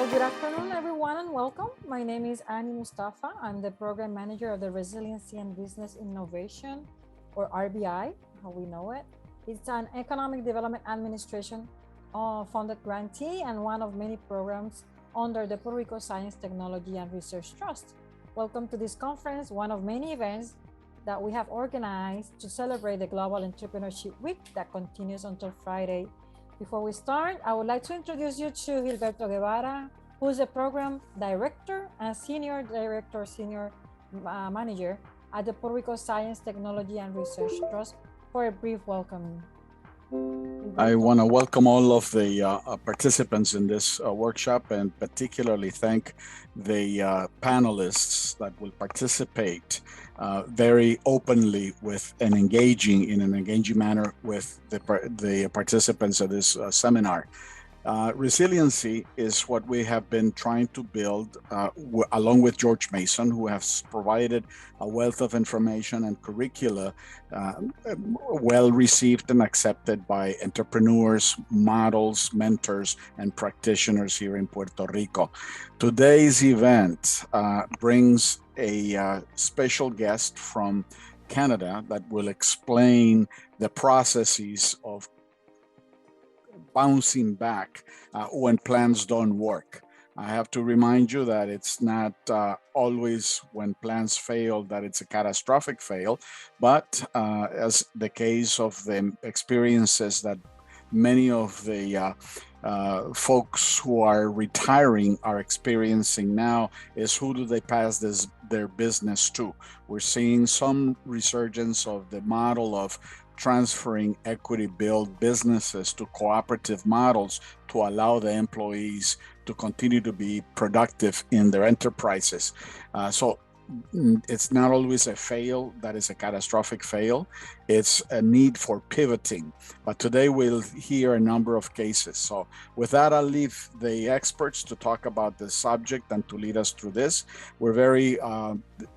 Good afternoon, everyone, and welcome. My name is Annie Mustafa. I'm the Program Manager of the Resiliency and Business Innovation, or RBI, how we know it. It's an Economic Development Administration funded grantee and one of many programs under the Puerto Rico Science, Technology, and Research Trust. Welcome to this conference, one of many events that we have organized to celebrate the Global Entrepreneurship Week that continues until Friday. Before we start, I would like to introduce you to Gilberto Guevara, who is the Program Director and Senior Manager at the Puerto Rico Science, Technology, and Research Trust for a brief welcome. I want to welcome all of the participants in this workshop and particularly thank the panelists that will participate very openly with and in an engaging manner with the participants of this seminar. Resiliency is what we have been trying to build along with George Mason, who has provided a wealth of information and curricula well received and accepted by entrepreneurs, models, mentors, and practitioners here in Puerto Rico. Today's event brings a special guest from Canada that will explain the processes of bouncing back when plans don't work. I have to remind you that it's not always when plans fail that it's a catastrophic fail, but as the case of the experiences that many of the folks who are retiring are experiencing now is who do they pass their business to. We're seeing some resurgence of the model of transferring equity-built businesses to cooperative models to allow the employees to continue to be productive in their enterprises. So it's not always a fail that is a catastrophic fail. It's a need for pivoting. But today we'll hear a number of cases. So with that, I'll leave the experts to talk about the subject and to lead us through this. We're very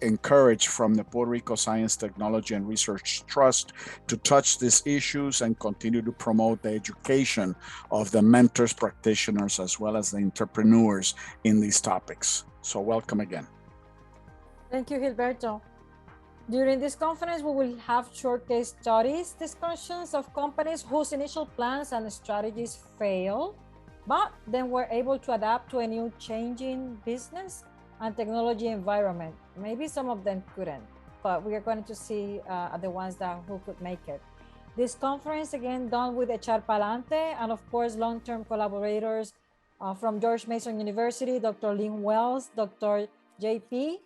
encouraged from the Puerto Rico Science, Technology, and Research Trust to touch these issues and continue to promote the education of the mentors, practitioners, as well as the entrepreneurs in these topics. So welcome again. Thank you, Gilberto. During this conference, we will have short case studies, discussions of companies whose initial plans and strategies fail, but then were able to adapt to a new changing business and technology environment. Maybe some of them couldn't, but we are going to see the ones who could make it. This conference, again, done with HR Palante and, of course, long-term collaborators from George Mason University, Dr. Lynn Wells, Dr. J.P.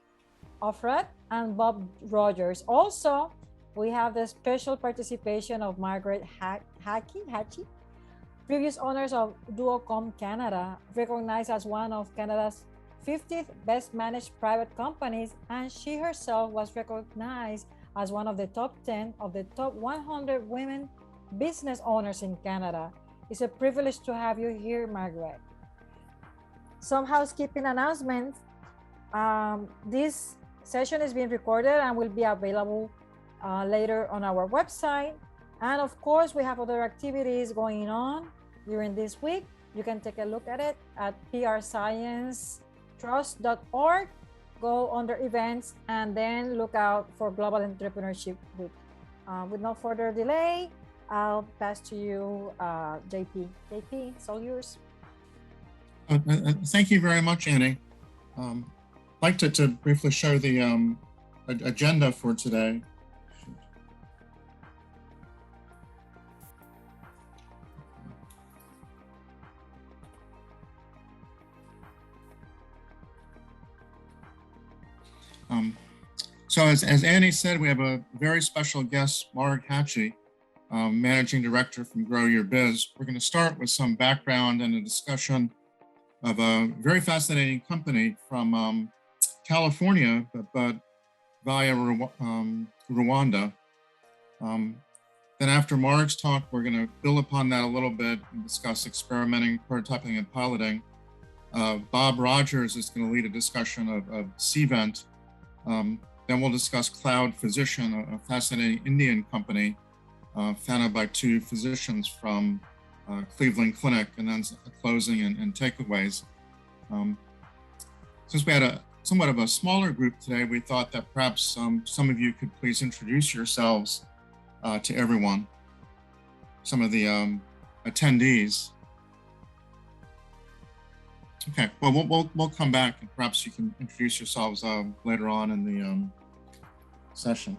Offred, and Bob Rogers. Also, we have the special participation of Margaret Hachey, previous owners of Duocom Canada, recognized as one of Canada's 50th best managed private companies, and she herself was recognized as one of the top 10 of the top 100 women business owners in Canada. It's a privilege to have you here, Margaret. Some housekeeping announcements. This session is being recorded and will be available later on our website. And of course, we have other activities going on during this week. You can take a look at it at prsciencetrust.org. Go under events and then look out for Global Entrepreneurship Week. With no further delay, I'll pass to you, JP. JP, it's all yours. Thank you very much, Annie. I'd like to briefly show the agenda for today. So as Annie said, we have a very special guest, Margaret Hachey, Managing Director from Grow Your Biz. We're going to start with some background and a discussion of a very fascinating company from California, but via Rwanda. Then after Mark's talk, we're going to build upon that a little bit and discuss experimenting, prototyping, and piloting. Bob Rogers is going to lead a discussion of Cvent. Then we'll discuss Cloud Physician, a fascinating Indian company founded by two physicians from Cleveland Clinic, and then closing and takeaways. Since we had a somewhat of a smaller group today, we thought that perhaps some of you could please introduce yourselves to everyone, some of the attendees. Okay, well, we'll come back and perhaps you can introduce yourselves later on in the session.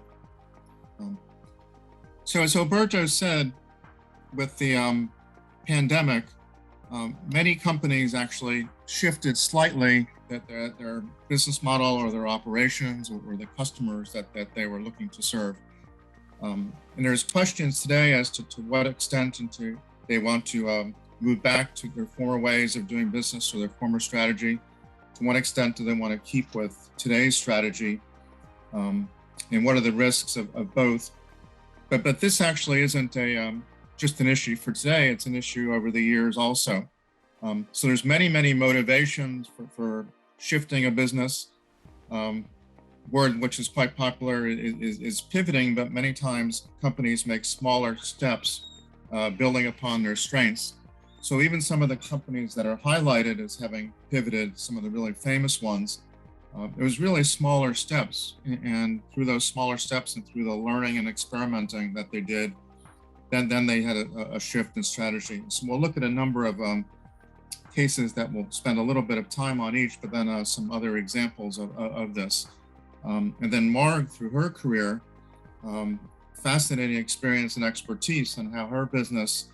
So as Alberto said, with the pandemic, many companies actually shifted slightly their business model or their operations or the customers that they were looking to serve. And there's questions today as to what extent they want to move back to their former ways of doing business or their former strategy. To what extent do they want to keep with today's strategy? And what are the risks of both? But this actually isn't just an issue for today, it's an issue over the years also. So there's many motivations for shifting a business. Word which is quite popular is pivoting, but many times companies make smaller steps building upon their strengths. So even some of the companies that are highlighted as having pivoted, some of the really famous ones, it was really smaller steps. And through those smaller steps and through the learning and experimenting that they did, then they had a shift in strategy. So we'll look at a number of cases that we'll spend a little bit of time on each, but then some other examples of this. And then Marg, through her career, fascinating experience and expertise on how her business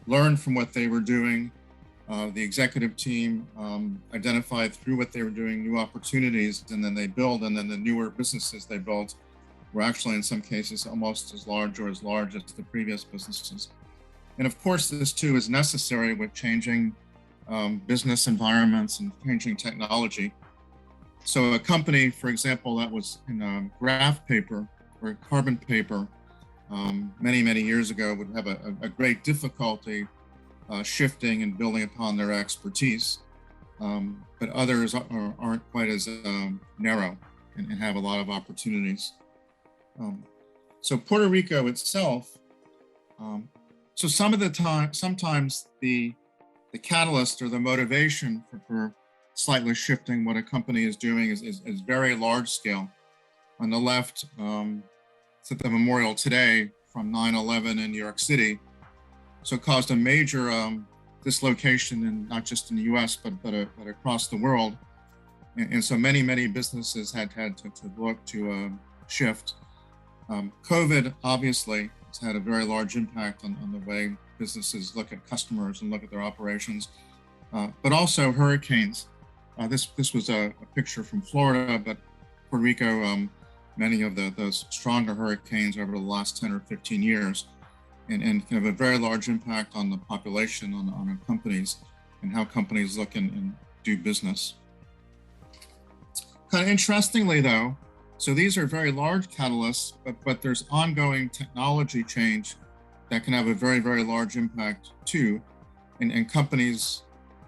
learned from what they were doing. The executive team identified through what they were doing new opportunities, and then they build, and then the newer businesses they built were actually in some cases almost as large or as large as the previous businesses. And of course, this too is necessary with changing business environments and changing technology. So a company, for example, that was in graph paper or carbon paper many years ago would have a great difficulty shifting and building upon their expertise, but others aren't quite as narrow and have a lot of opportunities. So Puerto Rico itself, so sometimes the catalyst or the motivation for slightly shifting what a company is doing is very large scale. On the left, it's at the memorial today from 9/11 in New York City. So it caused a major dislocation, and not just in the US, but across the world. And so many businesses had to look to shift. COVID obviously has had a very large impact on the way businesses look at customers and look at their operations, but also hurricanes. This was a picture from Florida, but Puerto Rico, many of those stronger hurricanes over the last 10 or 15 years, and can have a very large impact on the population, on companies, and how companies look and do business. Kind of interestingly though, so these are very large catalysts, but there's ongoing technology change that can have a very large impact too. And companies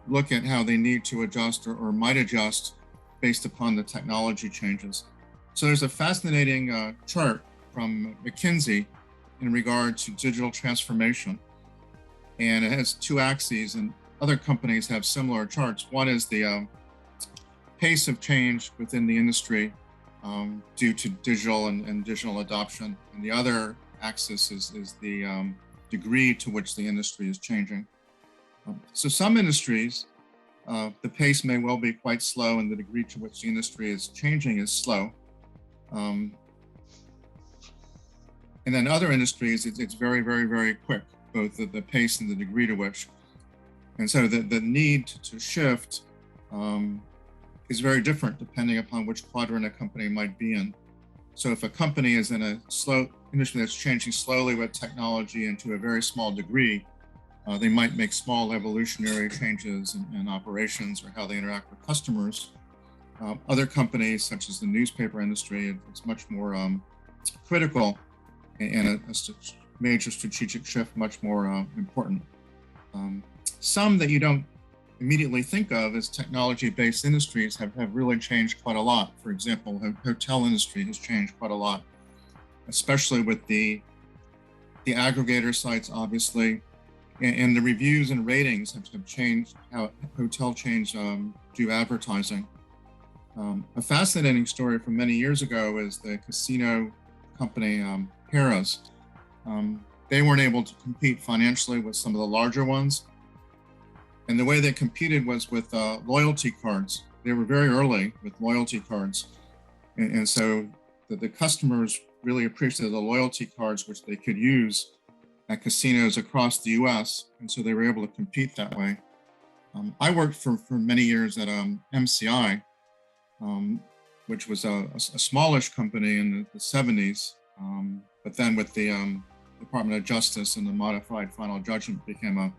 look at how they need to adjust or might adjust based upon the technology changes. So there's a fascinating chart from McKinsey in regard to digital transformation. And it has two axes, and other companies have similar charts. One is the pace of change within the industry due to digital and digital adoption. And the other axis is the degree to which the industry is changing. So some industries, the pace may well be quite slow, and the degree to which the industry is changing is slow. And then other industries, it's very quick, both the pace and the degree to which. And so the need to shift is very different depending upon which quadrant a company might be in. So if a company is in a slow industry that's changing slowly with technology and to a very small degree, they might make small evolutionary changes in operations or how they interact with customers. Other companies, such as the newspaper industry, it's much more critical, and a major strategic shift much more important. Some that you don't immediately think of as technology-based industries have really changed quite a lot. For example, the hotel industry has changed quite a lot, especially with the aggregator sites, obviously, And the reviews and ratings have changed how hotel chains do advertising. A fascinating story from many years ago is the casino company Harrah's. They weren't able to compete financially with some of the larger ones. And the way they competed was with loyalty cards. They were very early with loyalty cards. And so the customers really appreciated the loyalty cards, which they could use at casinos across the US. And so they were able to compete that way. I worked for many years at MCI, which was a smallish company in the 70s. But then with the Department of Justice and the modified final judgment became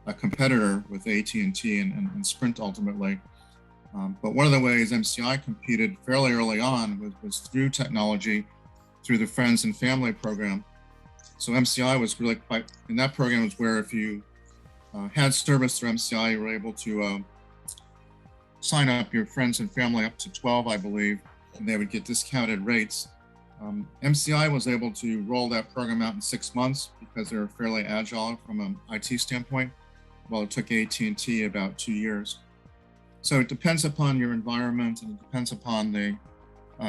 a competitor with AT&T and Sprint ultimately. But one of the ways MCI competed fairly early on was through technology, through the Friends and Family program. So MCI was really quite, and that program was where if you had service through MCI, you were able to sign up your friends and family up to 12, I believe, and they would get discounted rates. MCI was able to roll that program out in 6 months because they were fairly agile from an IT standpoint, while it took AT&T about 2 years. So it depends upon your environment, and it depends upon the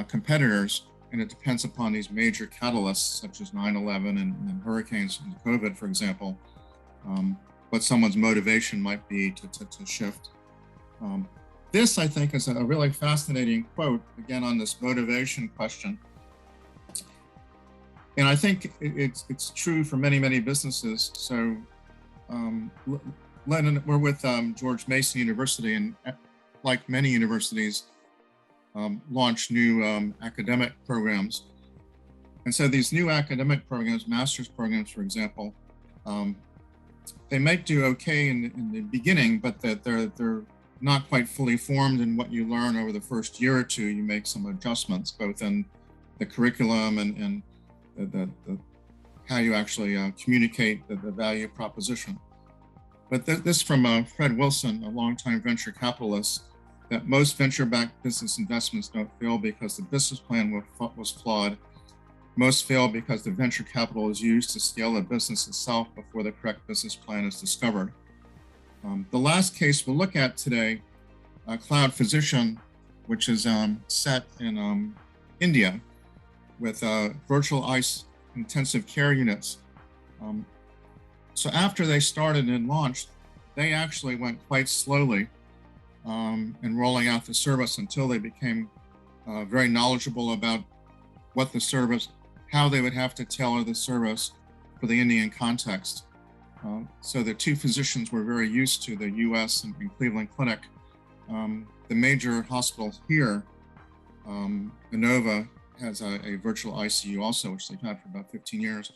competitors, and it depends upon these major catalysts such as 9/11 and hurricanes and COVID, for example, what someone's motivation might be to shift. This, I think, is a really fascinating quote, again, on this motivation question. And I think it's true for many, many businesses. So we're with George Mason University, and like many universities, launch new academic programs. And so these new academic programs, master's programs, for example, they might do okay in the beginning, but that they're not quite fully formed in what you learn over the first year or two. You make some adjustments, both in the curriculum and the how you actually communicate the value proposition. But this from Fred Wilson, a longtime venture capitalist, that most venture-backed business investments don't fail because the business plan was flawed. Most fail because the venture capital is used to scale the business itself before the correct business plan is discovered. The last case we'll look at today, Cloud Physician, which is set in India with virtual ICE intensive care units. So after they started and launched, they actually went quite slowly in rolling out the service until they became very knowledgeable about what the service, how they would have to tailor the service for the Indian context. So the two physicians were very used to the US and Cleveland Clinic. The major hospital here, Innova, has a virtual ICU also, which they've had for about 15 years.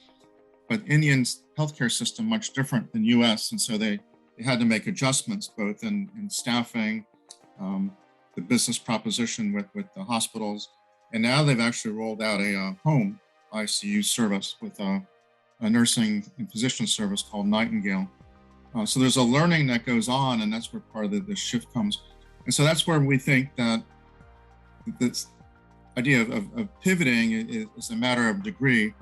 But Indian's healthcare system much different than US, and so they had to make adjustments both in staffing, the business proposition with the hospitals, and now they've actually rolled out a home ICU service with a nursing and physician service called Nightingale. So there's a learning that goes on, and that's where part of the shift comes. And so that's where we think that this idea of pivoting is a matter of degree.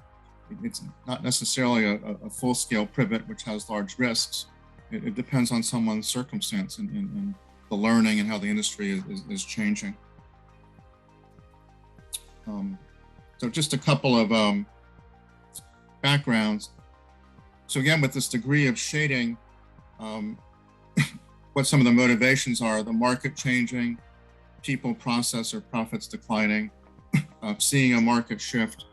It's not necessarily a full-scale pivot, which has large risks. It depends on someone's circumstance and the learning and how the industry is changing. So just a couple of backgrounds. So again, with this degree of shading, what some of the motivations are: the market changing, people, process, or profits declining, seeing a market shift,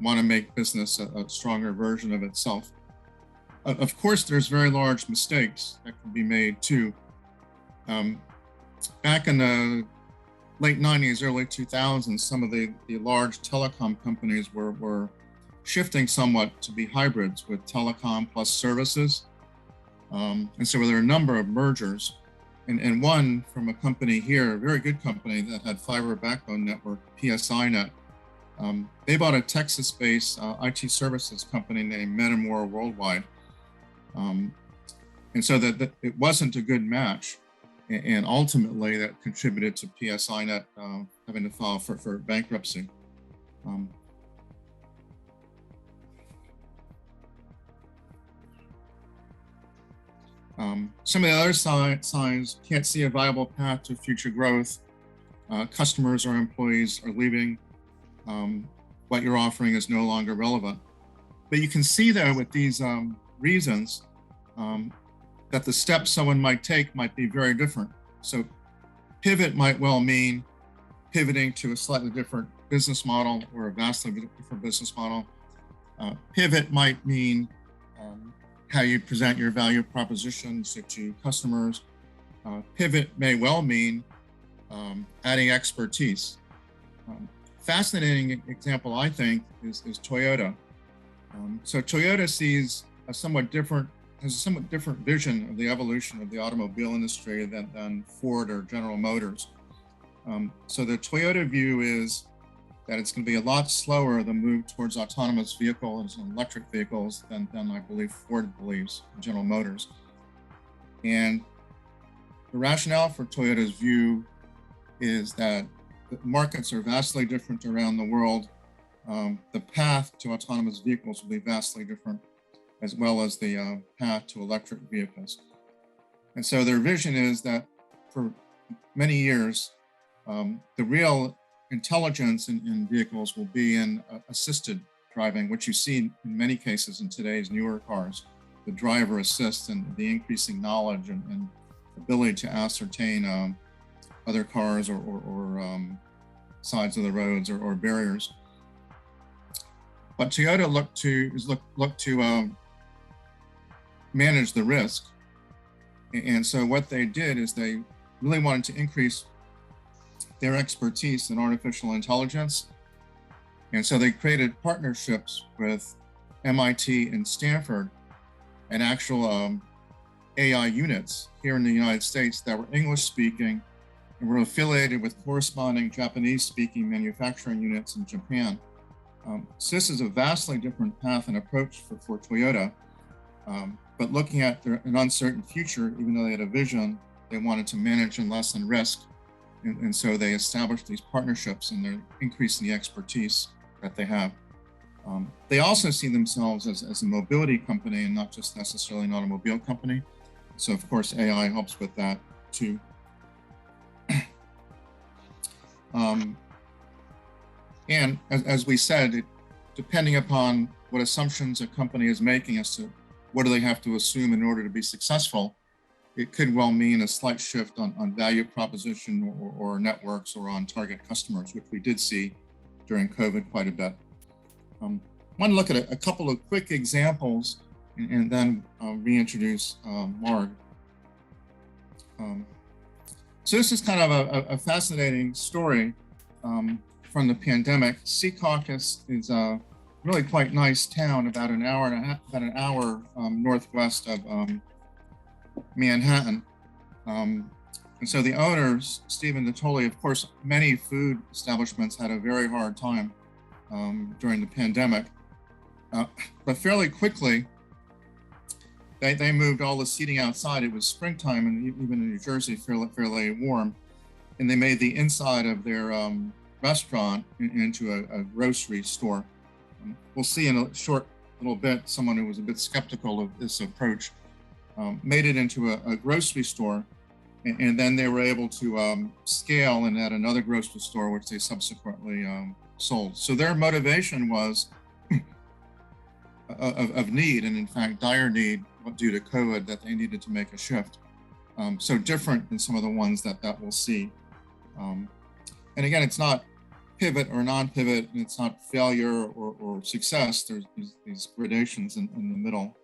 want to make business a stronger version of itself. Of course, there's very large mistakes that can be made too. Back in the late 90s, early 2000s, some of the large telecom companies were shifting somewhat to be hybrids with telecom plus services. And so there were a number of mergers. And one from a company here, a very good company that had fiber backbone network, PSINet. They bought a Texas-based IT services company named Metamore Worldwide. And so that it wasn't a good match. And ultimately that contributed to PSINet having to file for bankruptcy. Some of the other signs: can't see a viable path to future growth. Customers or employees are leaving. What you're offering is no longer relevant. But you can see, though, with these reasons, that the steps someone might take might be very different. So pivot might well mean pivoting to a slightly different business model or a vastly different business model. Pivot might mean how you present your value propositions to customers. Pivot may well mean adding expertise. Fascinating example, I think, is Toyota. So Toyota sees has a somewhat different vision of the evolution of the automobile industry than Ford or General Motors. So the Toyota view is that it's going to be a lot slower the move towards autonomous vehicles and electric vehicles than I believe Ford believes, General Motors. And the rationale for Toyota's view is that the markets are vastly different around the world. The path to autonomous vehicles will be vastly different, as well as the path to electric vehicles. And so their vision is that for many years, the real intelligence in vehicles will be in assisted driving, which you see in many cases in today's newer cars. The driver assist and the increasing knowledge and ability to ascertain other cars or sides of the roads or barriers. But Toyota looked to manage the risk. And so what they did is they really wanted to increase their expertise in artificial intelligence. And so they created partnerships with MIT and Stanford and actual AI units here in the United States that were English speaking and were affiliated with corresponding Japanese speaking manufacturing units in Japan. So this is a vastly different path and approach for Toyota. But looking at an uncertain future, even though they had a vision, they wanted to manage and lessen risk. And so they established these partnerships and they're increasing the expertise that they have. They also see themselves as a mobility company and not just necessarily an automobile company. So of course, AI helps with that too. And as we said, depending upon what assumptions a company is making as to what do they have to assume in order to be successful, it could well mean a slight shift on value proposition or networks or on target customers, which we did see during COVID quite a bit. I want to look at a couple of quick examples and then reintroduce Marg. So this is kind of a fascinating story from the pandemic. Secaucus is a really quite nice town, about an hour northwest of Manhattan. And so the owners, Stephen Natoli, of course, many food establishments had a very hard time during the pandemic. But fairly quickly, they moved all the seating outside. It was springtime and even in New Jersey, fairly warm. And they made the inside of their restaurant into a grocery store. We'll see in a short little bit, someone who was a bit skeptical of this approach made it into a grocery store. And then they were able to scale and add another grocery store, which they subsequently sold. So their motivation was of need, and in fact, dire need due to COVID, that they needed to make a shift. So different than some of the ones that we'll see. And again, it's not pivot or non-pivot, and it's not failure or success. There's these gradations in the middle.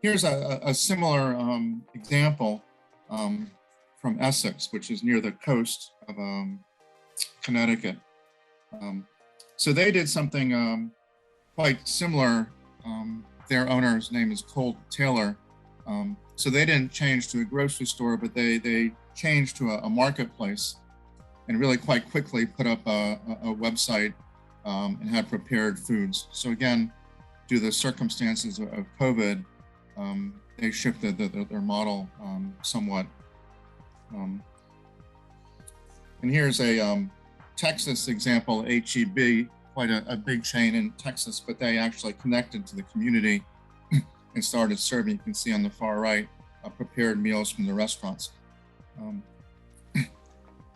Here's a similar example from Essex, which is near the coast of Connecticut. So they did something quite similar. Their owner's name is Cole Taylor. So they didn't change to a grocery store, but they changed to a marketplace and really quite quickly put up a website and had prepared foods. So again, due to the circumstances of COVID, they shifted their model somewhat. And here's a Texas example, HEB, quite a big chain in Texas, but they actually connected to the community and started serving, you can see on the far right, prepared meals from the restaurants.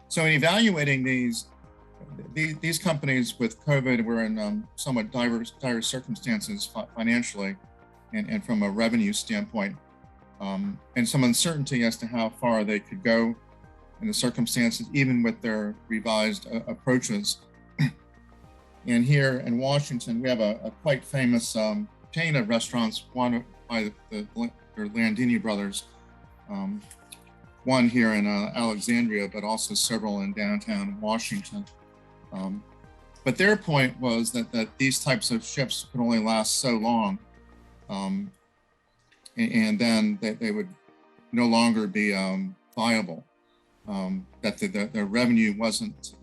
So in evaluating these companies with COVID were in somewhat dire circumstances financially and from a revenue standpoint, and some uncertainty as to how far they could go in the circumstances, even with their revised approaches. And here in Washington, we have a quite famous chain of restaurants, one by the Landini brothers, one here in Alexandria, but also several in downtown Washington. But their point was that these types of shifts could only last so long, and then they would no longer be viable. That the revenue wasn't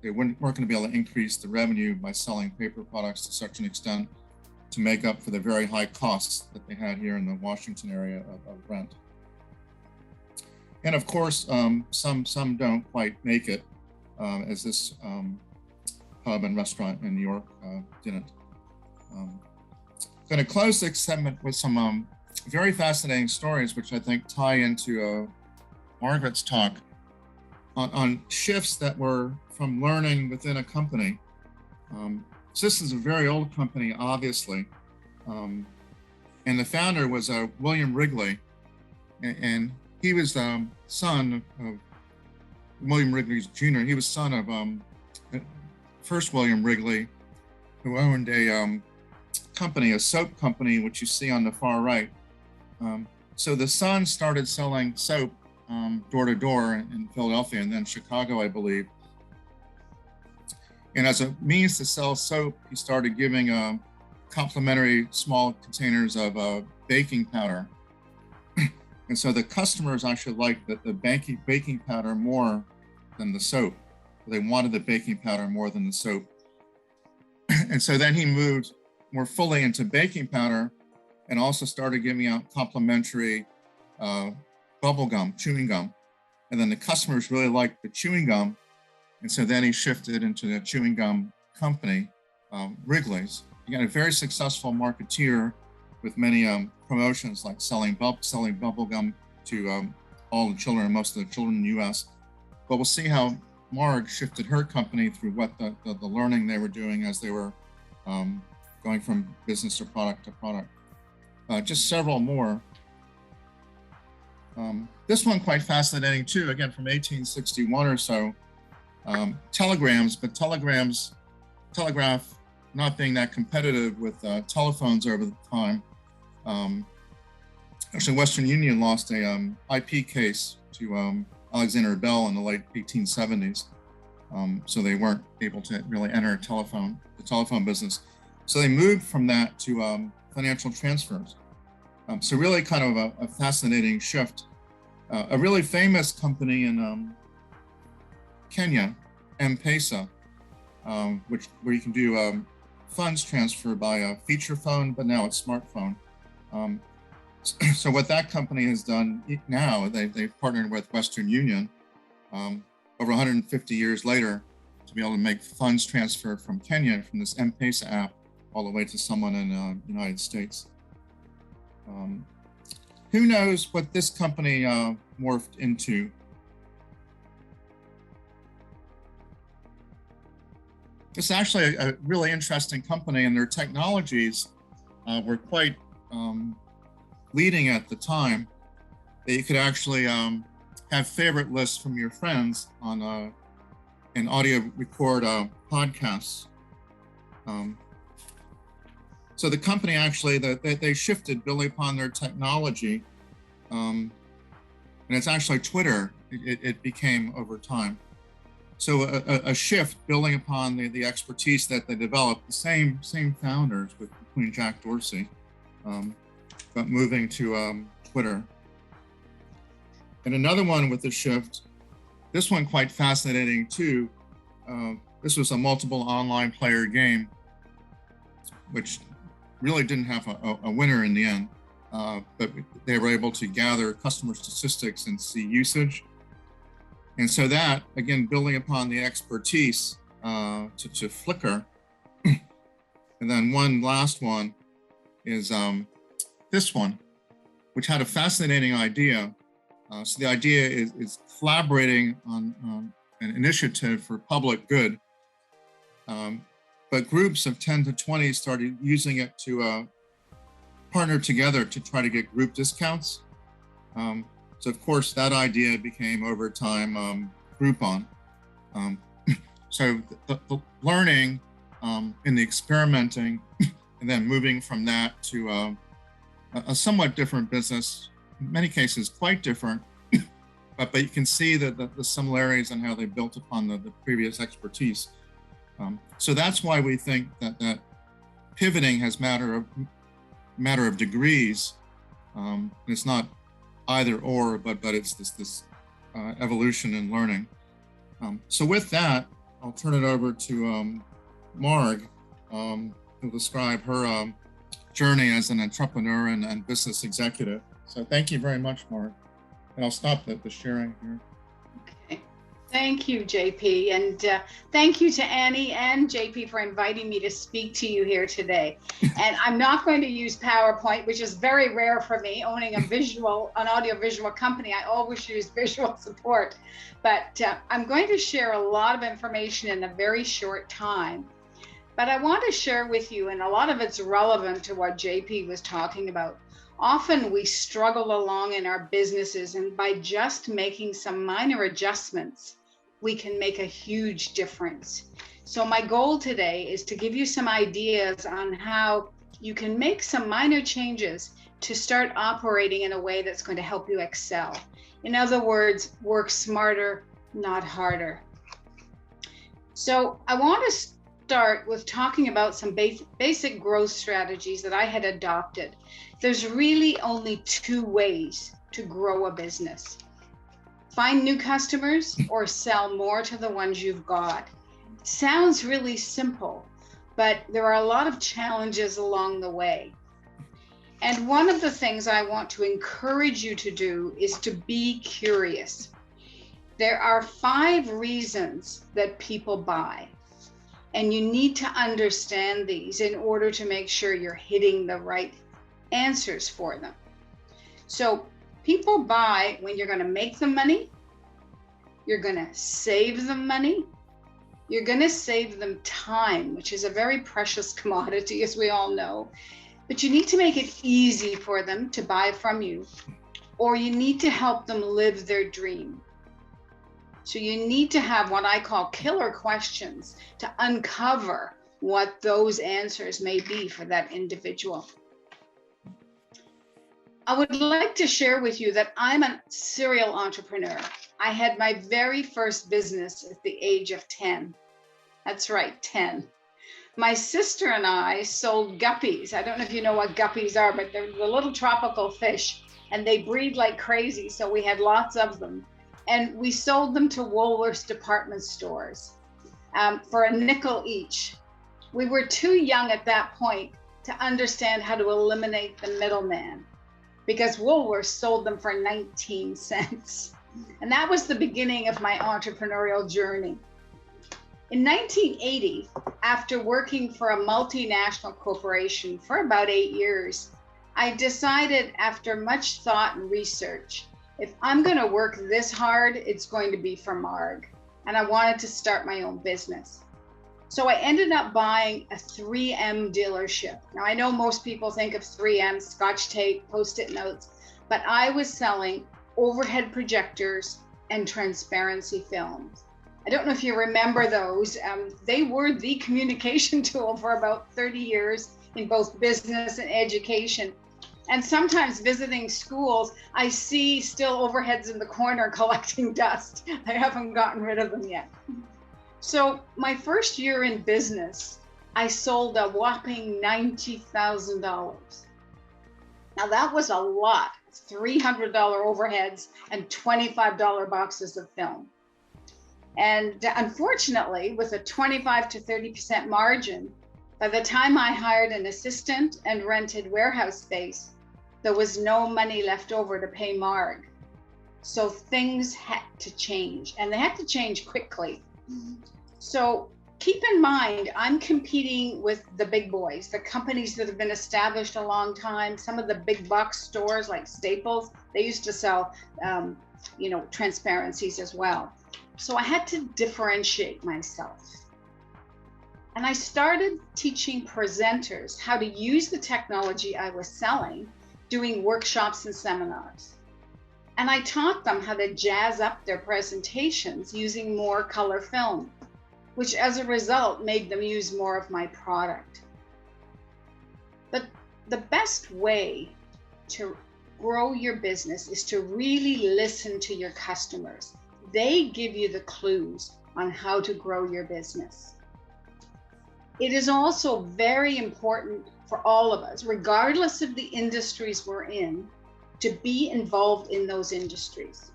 they weren't going to be able to increase the revenue by selling paper products to such an extent to make up for the very high costs that they had here in the Washington area of rent. And of course, some don't quite make it, as this pub and restaurant in New York didn't. Going to close this segment with some very fascinating stories, which I think tie into Margaret's talk on shifts that were from learning within a company. So this is a very old company, obviously. And the founder was William Wrigley, and he was son of William Wrigley Jr. He was son of first William Wrigley, who owned a company, a soap company, which you see on the far right. So the son started selling soap door to door in Philadelphia and then Chicago, I believe. And as a means to sell soap, he started giving complimentary small containers of baking powder. And so the customers actually liked the baking powder more than the soap. They wanted the baking powder more than the soap. And so then he moved more fully into baking powder and also started giving out complimentary bubble gum, chewing gum. And then the customers really liked the chewing gum. And so then he shifted into the chewing gum company, Wrigley's. Again, a very successful marketeer with many promotions like selling bubble gum to all the children, most of the children in the US. But we'll see how Marg shifted her company through what the learning they were doing as they were going from business or product to product. Just several more. This one quite fascinating too, again from 1861 or so. Telegrams, but telegraph not being that competitive with telephones over the time. Actually, Western Union lost a IP case to Alexander Bell in the late 1870s. So they weren't able to really enter the telephone business. So they moved from that to financial transfers. So really kind of a fascinating shift. A really famous company in Kenya, M-Pesa, where you can do funds transfer by a feature phone, but now it's smartphone. So what that company has done now, they've partnered with Western Union over 150 years later to be able to make funds transfer from Kenya, from this M-Pesa app, all the way to someone in the United States. Who knows what this company morphed into? It's actually a really interesting company, and their technologies were quite leading at the time. That you could actually have favorite lists from your friends on and audio record podcasts. So the company actually, they shifted building upon their technology, and it's actually Twitter, it became over time. So a shift building upon the expertise that they developed, the same founders between Jack Dorsey, but moving to Twitter. And another one with the shift, this one quite fascinating too. This was a multiple online player game, which really didn't have a winner in the end, but they were able to gather customer statistics and see usage. And so that, again, building upon the expertise to Flickr. And then one last one is this one, which had a fascinating idea. So the idea is collaborating on an initiative for public good. But groups of 10 to 20 started using it to partner together to try to get group discounts. So of course that idea became over time Groupon. So the learning and the experimenting and then moving from that to a somewhat different business, in many cases quite different, but you can see the similarities and how they built upon the previous expertise. So that's why we think that pivoting has matter of degrees. It's not either or, but it's this evolution in learning. So with that, I'll turn it over to Marg, who'll describe her journey as an entrepreneur and business executive. So thank you very much, Marg. And I'll stop the sharing here. Okay. Thank you, JP. And thank you to Annie and JP for inviting me to speak to you here today. And I'm not going to use PowerPoint, which is very rare for me, owning an audiovisual company. I always use visual support. But I'm going to share a lot of information in a very short time. But I want to share with you, and a lot of it's relevant to what JP was talking about. Often we struggle along in our businesses, and by just making some minor adjustments, we can make a huge difference. So my goal today is to give you some ideas on how you can make some minor changes to start operating in a way that's going to help you excel. In other words, work smarter, not harder. So I want to start with talking about some basic growth strategies that I had adopted. There's really only two ways to grow a business. Find new customers or sell more to the ones you've got. Sounds really simple, but there are a lot of challenges along the way. And one of the things I want to encourage you to do is to be curious. There are 5 reasons that people buy, and you need to understand these in order to make sure you're hitting the right answers for them. So people buy when you're going to make them money, you're going to save them money, you're going to save them time, which is a very precious commodity, as we all know. But you need to make it easy for them to buy from you, or you need to help them live their dream. So you need to have what I call killer questions to uncover what those answers may be for that individual. I would like to share with you that I'm a serial entrepreneur. I had my very first business at the age of 10. That's right, 10. My sister and I sold guppies. I don't know if you know what guppies are, but they're the little tropical fish, and they breed like crazy, so we had lots of them. And we sold them to Woolworths department stores for a nickel each. We were too young at that point to understand how to eliminate the middleman, because Woolworths sold them for 19 cents. And that was the beginning of my entrepreneurial journey. In 1980, after working for a multinational corporation for about 8 years, I decided, after much thought and research, if I'm going to work this hard, it's going to be for Marg. And I wanted to start my own business. So I ended up buying a 3M dealership. Now, I know most people think of 3M, Scotch tape, Post-it notes, but I was selling overhead projectors and transparency films. I don't know if you remember those. They were the communication tool for about 30 years in both business and education. And sometimes visiting schools, I see still overheads in the corner collecting dust. I haven't gotten rid of them yet. So my first year in business, I sold a whopping $90,000. Now that was a lot, $300 overheads and $25 boxes of film. And unfortunately, with a 25 to 30% margin, by the time I hired an assistant and rented warehouse space, there was no money left over to pay Marg. So things had to change, and they had to change quickly. So keep in mind, I'm competing with the big boys, the companies that have been established a long time. Some of the big box stores like Staples, they used to sell, transparencies as well. So I had to differentiate myself. And I started teaching presenters how to use the technology I was selling, doing workshops and seminars. And I taught them how to jazz up their presentations using more color film, which as a result made them use more of my product. But the best way to grow your business is to really listen to your customers. They give you the clues on how to grow your business. It is also very important for all of us, regardless of the industries we're in, to be involved in those industries.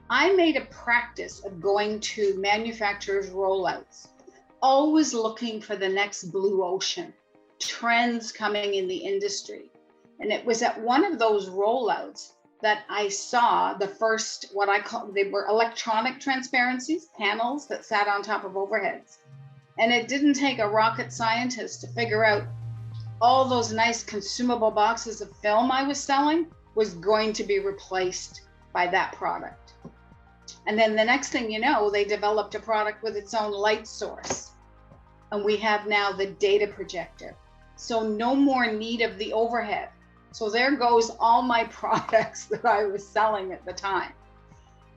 I made a practice of going to manufacturers' rollouts, always looking for the next blue ocean, trends coming in the industry. And it was at one of those rollouts that I saw the first, what I call, they were electronic transparencies, panels that sat on top of overheads. And it didn't take a rocket scientist to figure out all those nice consumable boxes of film I was selling was going to be replaced by that product. And then the next thing you know, they developed a product with its own light source. And we have now the data projector. So no more need of the overhead. So there goes all my products that I was selling at the time.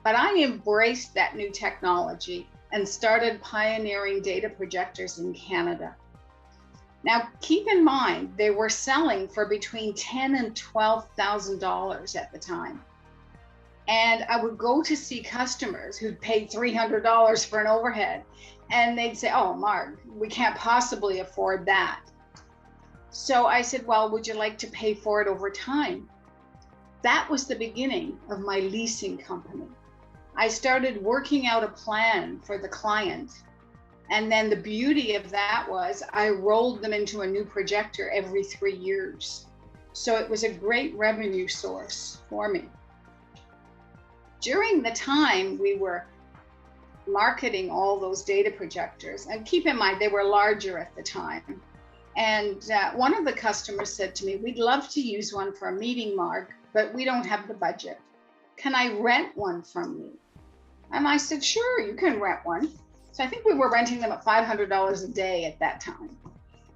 But I embraced that new technology and started pioneering data projectors in Canada. Now, keep in mind, they were selling for between $10,000 and $12,000 at the time. And I would go to see customers who'd paid $300 for an overhead, and they'd say, "Oh, Marg, we can't possibly afford that." So I said, "Well, would you like to pay for it over time?" That was the beginning of my leasing company. I started working out a plan for the client. And then the beauty of that was I rolled them into a new projector every 3 years. So it was a great revenue source for me. During the time we were marketing all those data projectors, and keep in mind, they were larger at the time. And one of the customers said to me, "We'd love to use one for a meeting, Marg, but we don't have the budget. Can I rent one from you?" And I said, "Sure, you can rent one." So I think we were renting them at $500 a day at that time.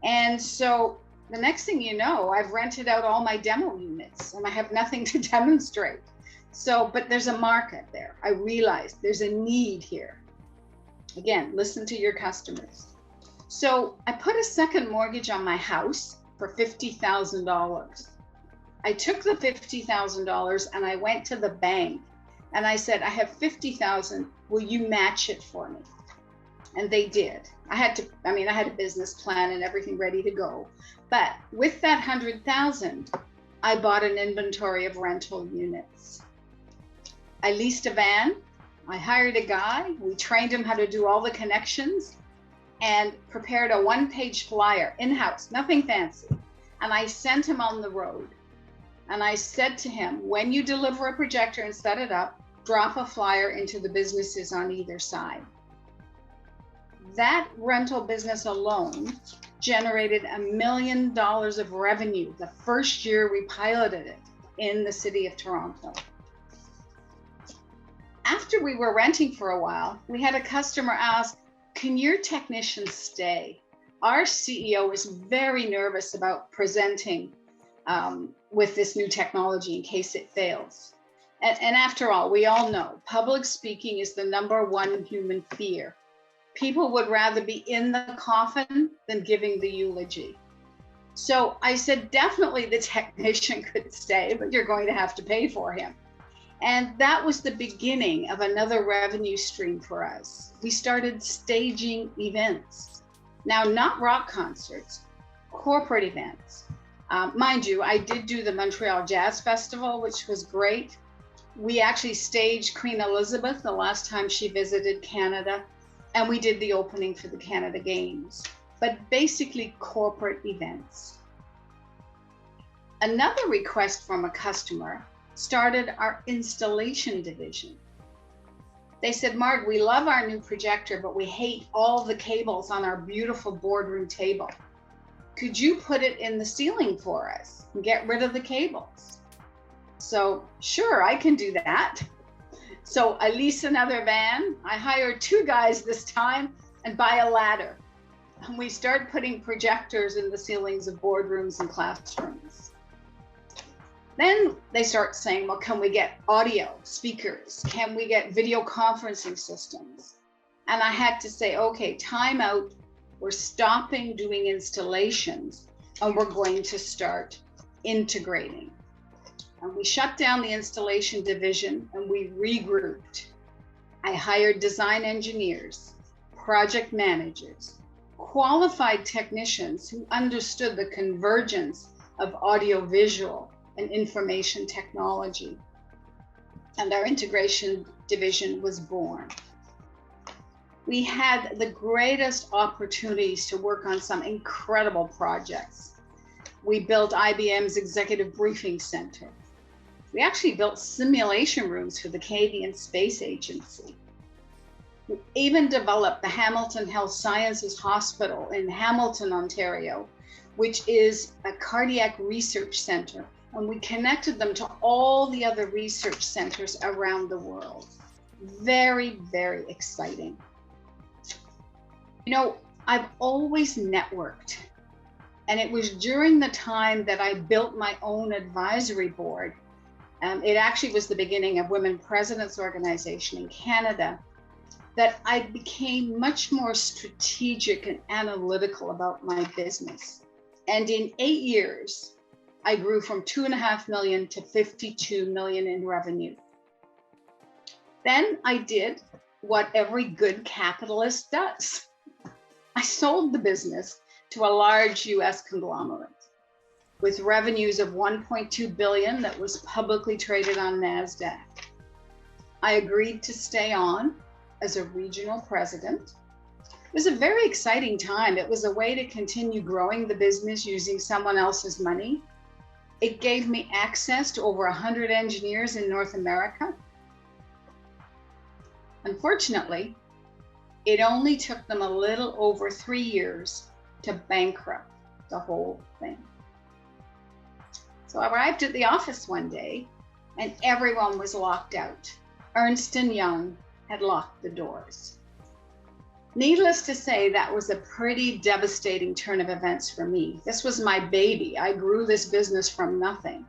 And so the next thing you know, I've rented out all my demo units and I have nothing to demonstrate. So, but there's a market there. I realized there's a need here. Again, listen to your customers. So I put a second mortgage on my house for $50,000. I took the $50,000 and I went to the bank and I said, "I have $50,000, will you match it for me?" And they did. I had a business plan and everything ready to go. But with that $100,000, I bought an inventory of rental units. I leased a van. I hired a guy. We trained him how to do all the connections and prepared a one-page flyer in-house, nothing fancy. And I sent him on the road. And I said to him, "When you deliver a projector and set it up, drop a flyer into the businesses on either side." That rental business alone generated $1 million of revenue the first year we piloted it in the city of Toronto. After we were renting for a while, we had a customer ask, "Can your technicians stay?" Our CEO is very nervous about presenting with this new technology in case it fails. And after all, we all know public speaking is the #1 human fear. People would rather be in the coffin than giving the eulogy. So I said, definitely the technician could stay, but you're going to have to pay for him. And that was the beginning of another revenue stream for us. We started staging events. Now, not rock concerts, corporate events. Mind you, I did do the Montreal Jazz Festival, which was great. We actually staged Queen Elizabeth the last time she visited Canada. And we did the opening for the Canada Games, but basically corporate events. Another request from a customer started our installation division. They said, Marg, we love our new projector, but we hate all the cables on our beautiful boardroom table. Could you put it in the ceiling for us and get rid of the cables? So sure, I can do that. So I lease another van. I hire 2 guys this time and buy a ladder. And we start putting projectors in the ceilings of boardrooms and classrooms. Then they start saying, well, can we get audio speakers? Can we get video conferencing systems? And I had to say, okay, time out. We're stopping doing installations and we're going to start integrating. And we shut down the installation division and we regrouped. I hired design engineers, project managers, qualified technicians who understood the convergence of audiovisual and information technology. And our integration division was born. We had the greatest opportunities to work on some incredible projects. We built IBM's Executive Briefing Center. We actually built simulation rooms for the Canadian Space Agency. We even developed the Hamilton Health Sciences Hospital in Hamilton, Ontario, which is a cardiac research center. And we connected them to all the other research centers around the world. Very, very exciting. You know, I've always networked. And it was during the time that I built my own advisory board. It actually was the beginning of Women Presidents Organization in Canada, that I became much more strategic and analytical about my business. And in 8 years, I grew from 2.5 million to 52 million in revenue. Then I did what every good capitalist does. I sold the business to a large US conglomerate with revenues of 1.2 billion that was publicly traded on NASDAQ. I agreed to stay on as a regional president. It was a very exciting time. It was a way to continue growing the business using someone else's money. It gave me access to over 100 engineers in North America. Unfortunately, it only took them a little over 3 years to bankrupt the whole thing. So I arrived at the office one day and everyone was locked out. Ernst & Young had locked the doors. Needless to say, that was a pretty devastating turn of events for me. This was my baby. I grew this business from nothing.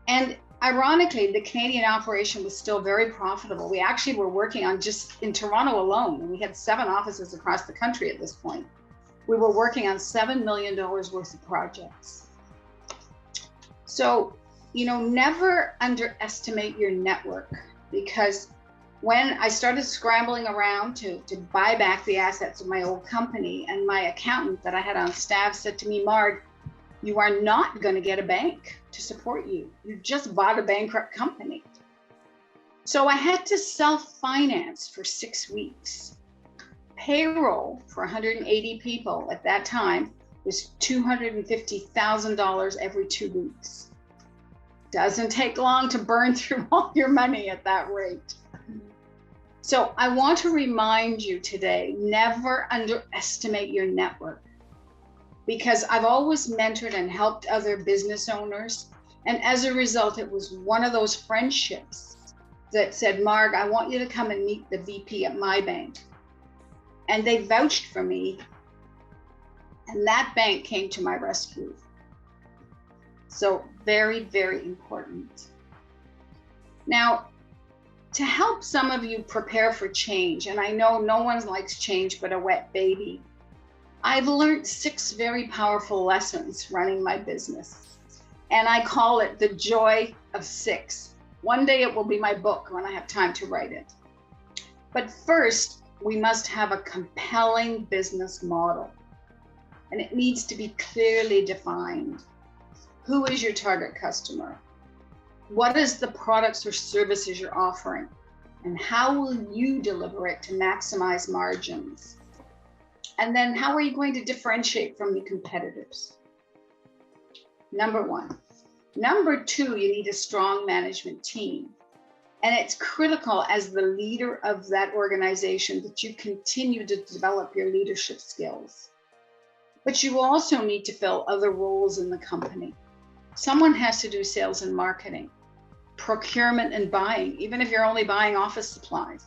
And ironically, the Canadian operation was still very profitable. We actually were working on just in Toronto alone, and we had 7 offices across the country at this point. We were working on $7 million worth of projects. So, you know, never underestimate your network, because when I started scrambling around to buy back the assets of my old company, and my accountant that I had on staff said to me, Marg, you are not going to get a bank to support you. You just bought a bankrupt company. So I had to self-finance for 6 weeks. Payroll for 180 people at that time was $250,000 every 2 weeks. Doesn't take long to burn through all your money at that rate. So I want to remind you today, never underestimate your network, because I've always mentored and helped other business owners. And as a result, it was one of those friendships that said, Marg, I want you to come and meet the VP at my bank. And they vouched for me. And that bank came to my rescue. So very, very important. Now, to help some of you prepare for change, and I know no one likes change but a wet baby, I've learned 6 very powerful lessons running my business. And I call it the joy of 6. One day it will be my book when I have time to write it. But first, we must have a compelling business model. And it needs to be clearly defined. Who is your target customer? What is the products or services you're offering? And how will you deliver it to maximize margins? And then how are you going to differentiate from your competitors? Number 1. Number 2, you need a strong management team. And it's critical as the leader of that organization that you continue to develop your leadership skills. But you also need to fill other roles in the company. Someone has to do sales and marketing, procurement and buying, even if you're only buying office supplies.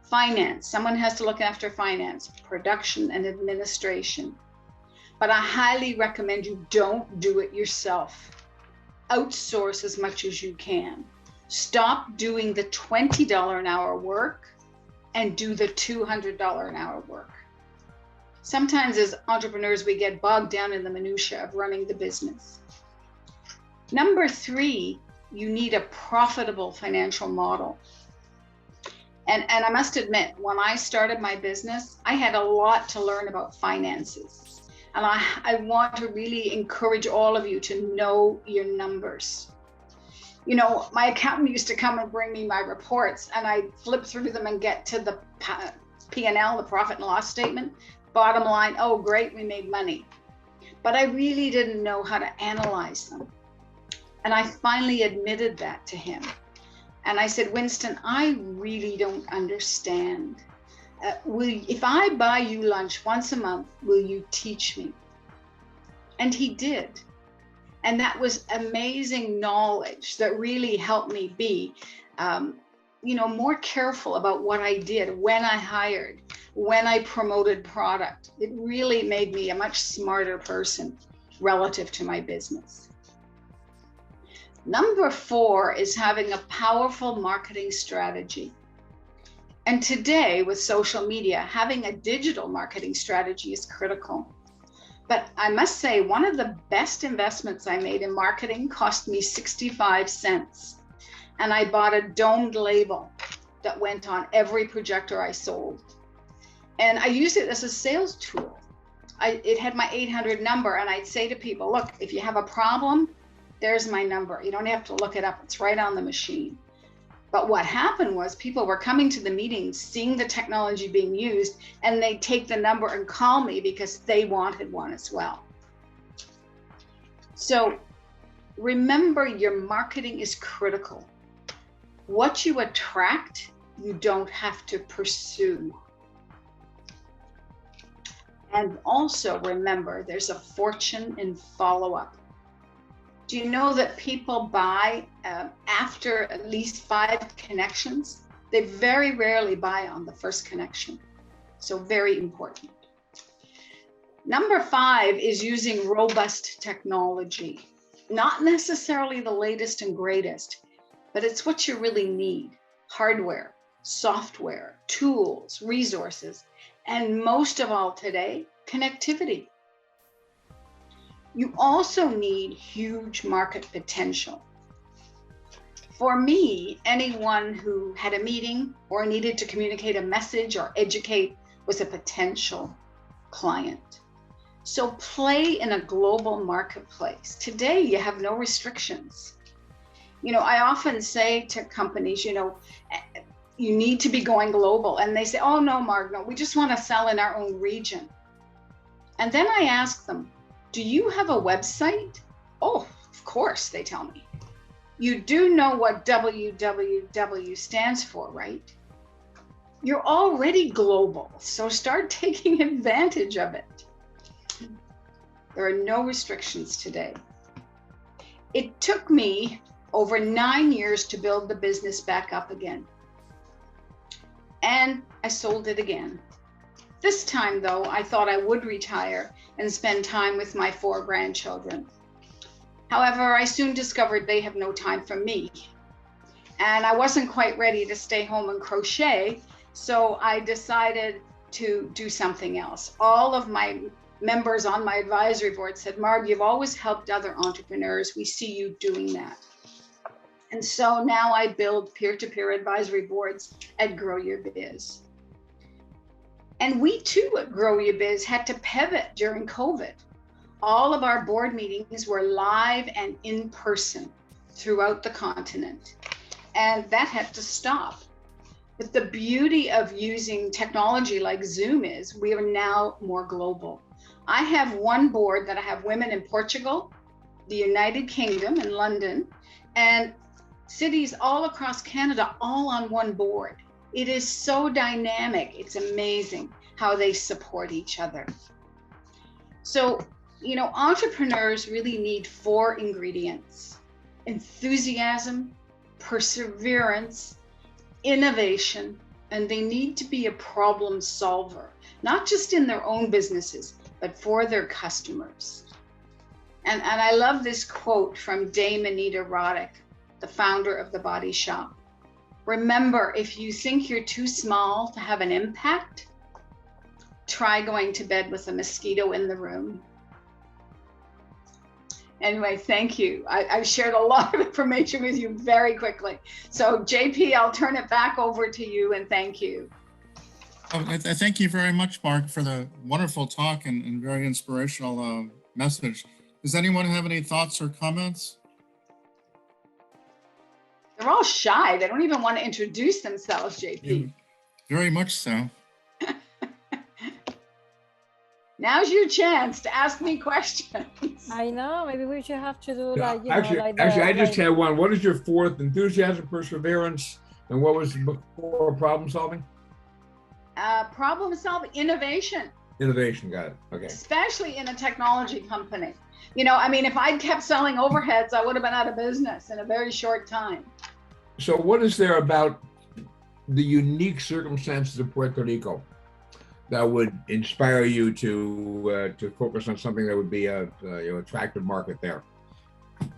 Finance, someone has to look after finance, production and administration. But I highly recommend you don't do it yourself. Outsource as much as you can. Stop doing the $20 an hour work and do the $200 an hour work. Sometimes as entrepreneurs, we get bogged down in the minutia of running the business. Number 3, you need a profitable financial model. And I must admit, when I started my business, I had a lot to learn about finances. And I want to really encourage all of you to know your numbers. You know, my accountant used to come and bring me my reports, and I'd flip through them and get to the P&L, the profit and loss statement. Bottom line, oh, great, we made money. But I really didn't know how to analyze them. And I finally admitted that to him. And I said, Winston, I really don't understand. If I buy you lunch once a month, will you teach me? And he did. And that was amazing knowledge that really helped me be, more careful about what I did, when I hired, when I promoted product. It really made me a much smarter person relative to my business. Number 4 is having a powerful marketing strategy. And today with social media, having a digital marketing strategy is critical. But I must say, one of the best investments I made in marketing cost me 65 cents. And I bought a domed label that went on every projector I sold. And I used it as a sales tool. It had my 800 number, and I'd say to people, look, if you have a problem, there's my number. You don't have to look it up. It's right on the machine. But what happened was people were coming to the meetings, seeing the technology being used, and they'd take the number and call me because they wanted one as well. So remember, your marketing is critical. What you attract, you don't have to pursue. And also remember, there's a fortune in follow-up. Do you know that people buy after at least 5 connections? They very rarely buy on the first connection. So very important. Number 5 is using robust technology. Not necessarily the latest and greatest, but it's what you really need. Hardware, software, tools, resources, and most of all today, connectivity. You also need huge market potential. For me, anyone who had a meeting or needed to communicate a message or educate was a potential client. So play in a global marketplace. Today, you have no restrictions. You know, I often say to companies, you need to be going global. And they say, oh, no, Marg, no, we just want to sell in our own region. And then I ask them, do you have a website? Oh, of course, they tell me. You do know what www stands for, right? You're already global, so start taking advantage of it. There are no restrictions today. It took me over 9 years to build the business back up again. And I sold it again. This time, though, I thought I would retire and spend time with my 4 grandchildren. However, I soon discovered they have no time for me. And I wasn't quite ready to stay home and crochet, so I decided to do something else. All of my members on my advisory board said, Marg, you've always helped other entrepreneurs. We see you doing that. And so now I build peer-to-peer advisory boards at Grow Your Biz. And we too at Grow Your Biz had to pivot during COVID. All of our board meetings were live and in person throughout the continent. And that had to stop. But the beauty of using technology like Zoom is we are now more global. I have one board that I have women in Portugal, the United Kingdom in London, and cities all across Canada, all on one board. It is so dynamic. It's amazing how they support each other. So, you know, entrepreneurs really need 4 ingredients: enthusiasm, perseverance, innovation, and they need to be a problem solver, not just in their own businesses, but for their customers. And I love this quote from Dame Anita Roddick, the founder of The Body Shop. Remember, if you think you're too small to have an impact, try going to bed with a mosquito in the room. Anyway, thank you. I've shared a lot of information with you very quickly. So JP, I'll turn it back over to you, and thank you. Oh, thank you very much, Mark, for the wonderful talk and very inspirational message. Does anyone have any thoughts or comments? They're all shy. They don't even want to introduce themselves, JP. Yeah, very much so. Now's your chance to ask me questions. I know. Maybe we should have to do Yeah, like, you actually, know, like I just had one. What is your 4th? Enthusiasm, perseverance, and what was before problem solving? Problem solving, innovation. Innovation, got it. Okay. Especially in a technology company. You know, I mean, if I'd kept selling overheads, I would have been out of business in a very short time. So what is there about the unique circumstances of Puerto Rico that would inspire you to focus on something that would be a attractive market there?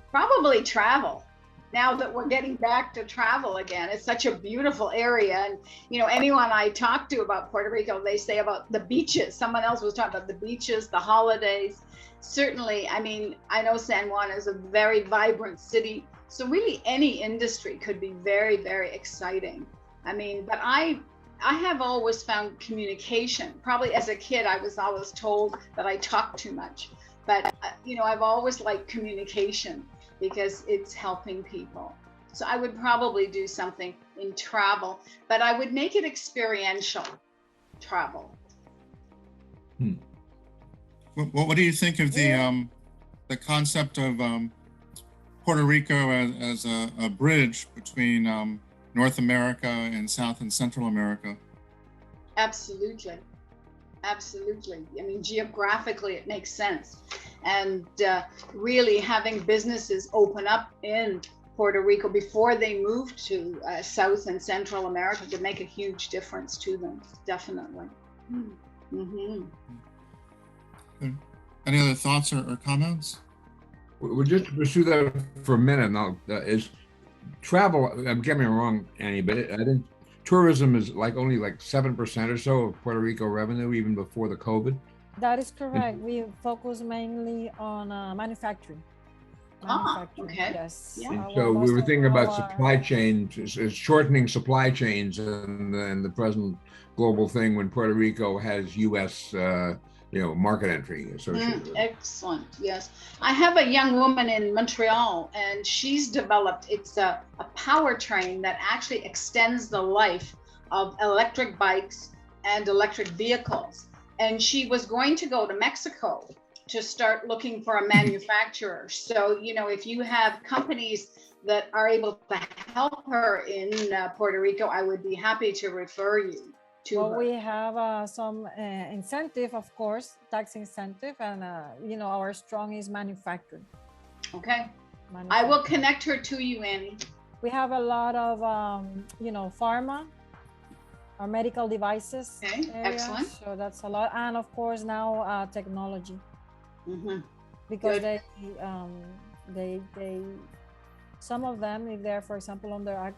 Probably travel. Now that we're getting back to travel again, it's such a beautiful area. And, you know, anyone I talk to about Puerto Rico, they say about the beaches. Someone else was talking about the beaches, the holidays. Certainly, I mean, I know San Juan is a very vibrant city. So really any industry could be very, very exciting. I mean, but I have always found communication. Probably as a kid, I was always told that I talk too much. But, you know, I've always liked communication because it's helping people. So I would probably do something in travel, but I would make it experiential travel. What do you think of the concept of Puerto Rico as a bridge between North America and South and Central America? Absolutely. Absolutely. I mean, geographically, it makes sense. And really having businesses open up in Puerto Rico before they move to South and Central America could make a huge difference to them, definitely. Mm-hmm. Any other thoughts or comments? We'll just pursue that for a minute now. Is travel, get me wrong, Annie, but I think tourism is only 7% or so of Puerto Rico revenue, even before the COVID. That is correct. We focus mainly on manufacturing. Okay. Yes. Yeah. So we were thinking about supply chains, shortening supply chains, and the present global thing when Puerto Rico has U.S. Market entry associated with it. Excellent. Yes. I have a young woman in Montreal, and she's developed, it's a powertrain that actually extends the life of electric bikes and electric vehicles. And she was going to go to Mexico to start looking for a manufacturer. So, you know, if you have companies that are able to help her in Puerto Rico, I would be happy to refer you to her. We have some incentive, of course, tax incentive, and our strong is manufacturing. Okay. I will connect her to you, Annie. We have a lot of pharma, our medical devices. Okay, area, excellent. So that's a lot, and of course now technology, because Good. they some of them, if they're, for example, under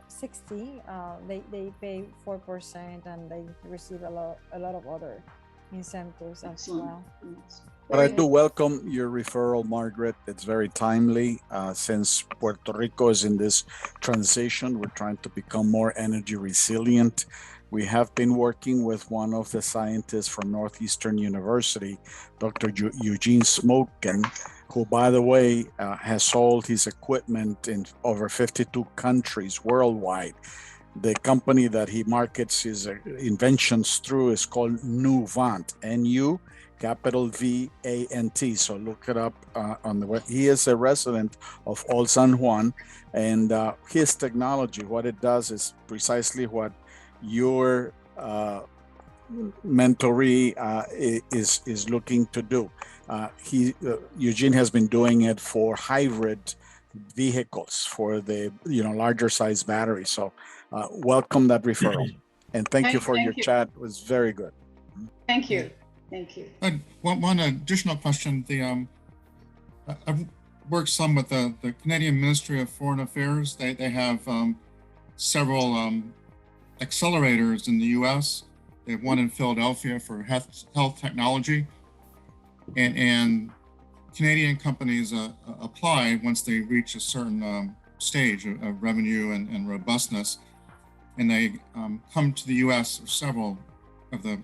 60, they pay 4%, and they receive a lot of other incentives as well. But I do welcome your referral, Margaret. It's very timely since Puerto Rico is in this transition. We're trying to become more energy resilient. We have been working with one of the scientists from Northeastern University, Dr. Eugene Smoken, who, by the way, has sold his equipment in over 52 countries worldwide. The company that he markets his inventions through is called Nuvant, Nuvant. capital V-A-N-T. So look it up on the web. He is a resident of Old San Juan, and his technology, what it does is precisely what your mentoree is looking to do. Eugene has been doing it for hybrid vehicles for the larger size battery. So welcome that referral, and thank you for your chat. It was very good. Thank you. Thank you. One additional question. I've worked some with the Canadian Ministry of Foreign Affairs. They have several accelerators in the U.S. They have one in Philadelphia for health technology, and Canadian companies apply once they reach a certain stage of revenue and robustness, and they come to the U.S. or several of the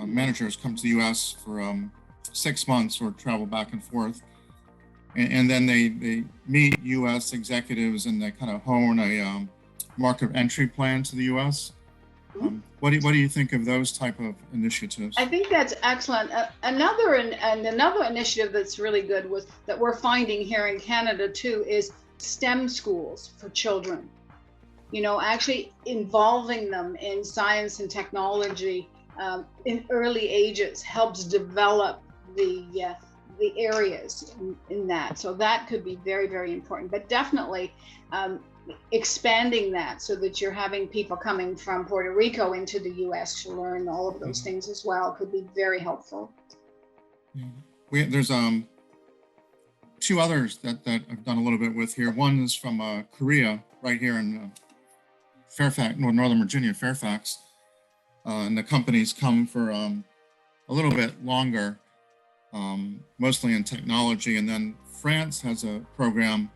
managers come to the U.S. for 6 months or travel back and forth, and then they meet U.S. executives and they kind of hone a market entry plan to the U.S. What do you think of those type of initiatives? I think that's excellent. Another initiative that's really good that we're finding here in Canada too is STEM schools for children. Actually involving them in science and technology in early ages helps develop the areas in that. So that could be very, very important. But definitely expanding that so that you're having people coming from Puerto Rico into the U.S. to learn all of those things as well could be very helpful. There's two others that I've done a little bit with here. One is from Korea, right here in Fairfax, Northern Virginia, Fairfax. And the companies come for a little bit longer, mostly in technology. And then France has a program,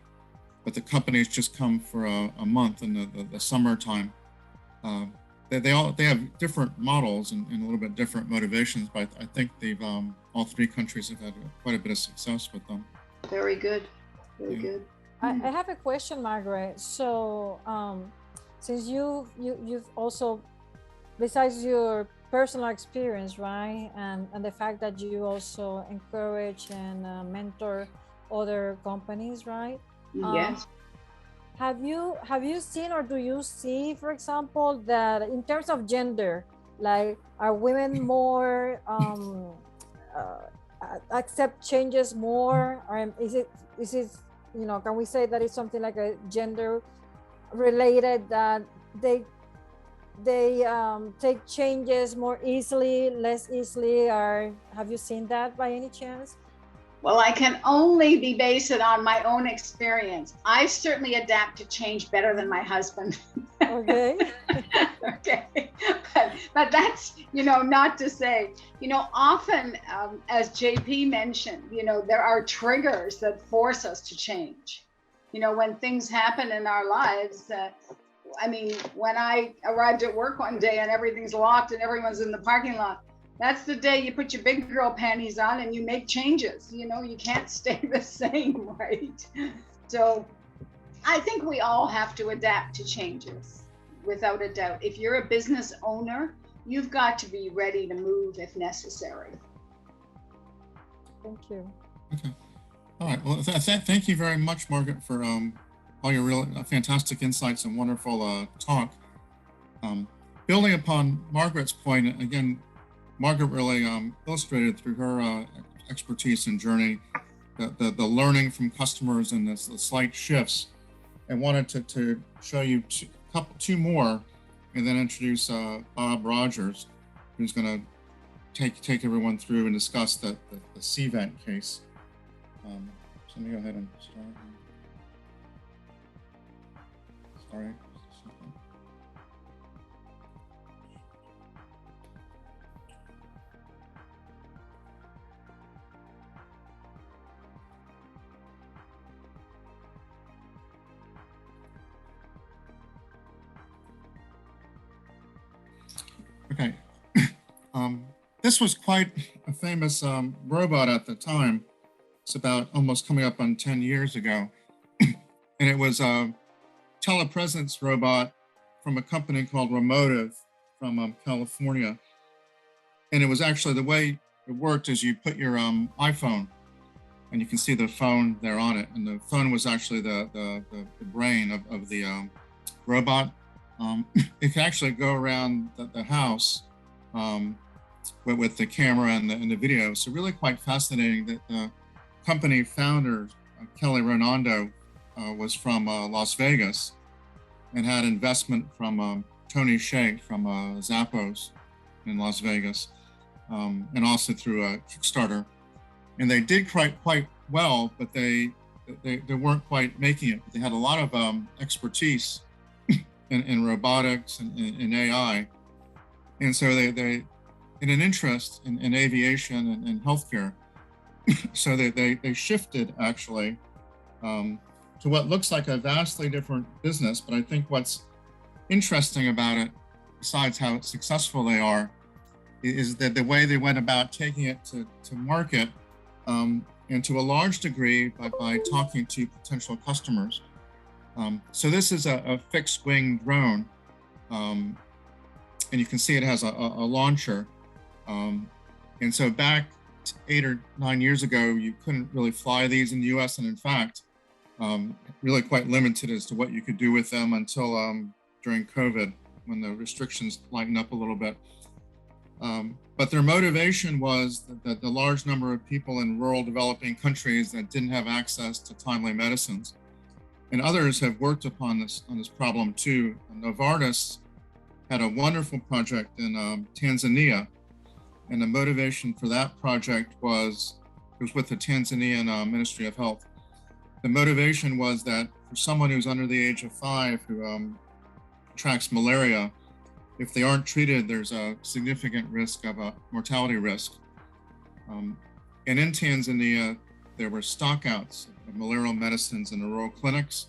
but the companies just come for a month in the summertime. They have different models and a little bit different motivations, but I think they've all three countries have had quite a bit of success with them. Very good, very good. I have a question, Margaret. So since you've also, besides your personal experience, right, and the fact that you also encourage and mentor other companies, right? Yes. Have you seen, or do you see, for example, that in terms of gender, like, are women more accept changes more, or is it can we say that it's something like a gender related, that they take changes more easily, less easily, or have you seen that by any chance? Well, I can only be based it on my own experience. I certainly adapt to change better than my husband. Okay. Okay. But that's, not to say, often, as JP mentioned, there are triggers that force us to change. When things happen in our lives, when I arrived at work one day and everything's locked and everyone's in the parking lot, that's the day you put your big girl panties on and you make changes. You can't stay the same, right? So I think we all have to adapt to changes, without a doubt. If you're a business owner, you've got to be ready to move if necessary. Thank you. Okay. All right. Well, thank you very much, Margaret, for all your real fantastic insights and wonderful talk. Building upon Margaret's point, again, Margaret really illustrated through her expertise and journey the learning from customers and the slight shifts. I wanted to show you two more, and then introduce Bob Rogers, who's going to take everyone through and discuss the CVent case. So let me go ahead and start. Sorry. Okay. This was quite a famous robot at the time. It's about almost coming up on 10 years ago. And it was a Telepresence Robot from a company called Remotive from California. And it was actually, the way it it worked is you put your iPhone, and you can see the phone there on it. And the phone was actually the brain of the robot. It can actually go around the house with the camera and the video. So really quite fascinating that the company founder, Kelly Ronaldo, was from Las Vegas and had investment from Tony Hsieh from Zappos in Las Vegas, and also through a Kickstarter. And they did quite well, but they weren't quite making it. They had a lot of expertise in robotics and in AI. And so they in an interest in aviation and healthcare. So they shifted actually to what looks like a vastly different business. But I think what's interesting about it, besides how successful they are, is that the way they went about taking it to market, and to a large degree by talking to potential customers. So this is a fixed wing drone, and you can see it has a launcher. And so back 8 or 9 years ago, you couldn't really fly these in the US, and in fact, really quite limited as to what you could do with them until during COVID, when the restrictions lightened up a little bit. But their motivation was that the large number of people in rural developing countries that didn't have access to timely medicines. And others have worked on this problem too. Novartis had a wonderful project in Tanzania. And the motivation for that project was with the Tanzanian Ministry of Health. The motivation was that for someone who's under the age of 5 who contracts malaria, if they aren't treated, there's a significant risk of a mortality risk. And in Tanzania, there were stockouts of malarial medicines in the rural clinics.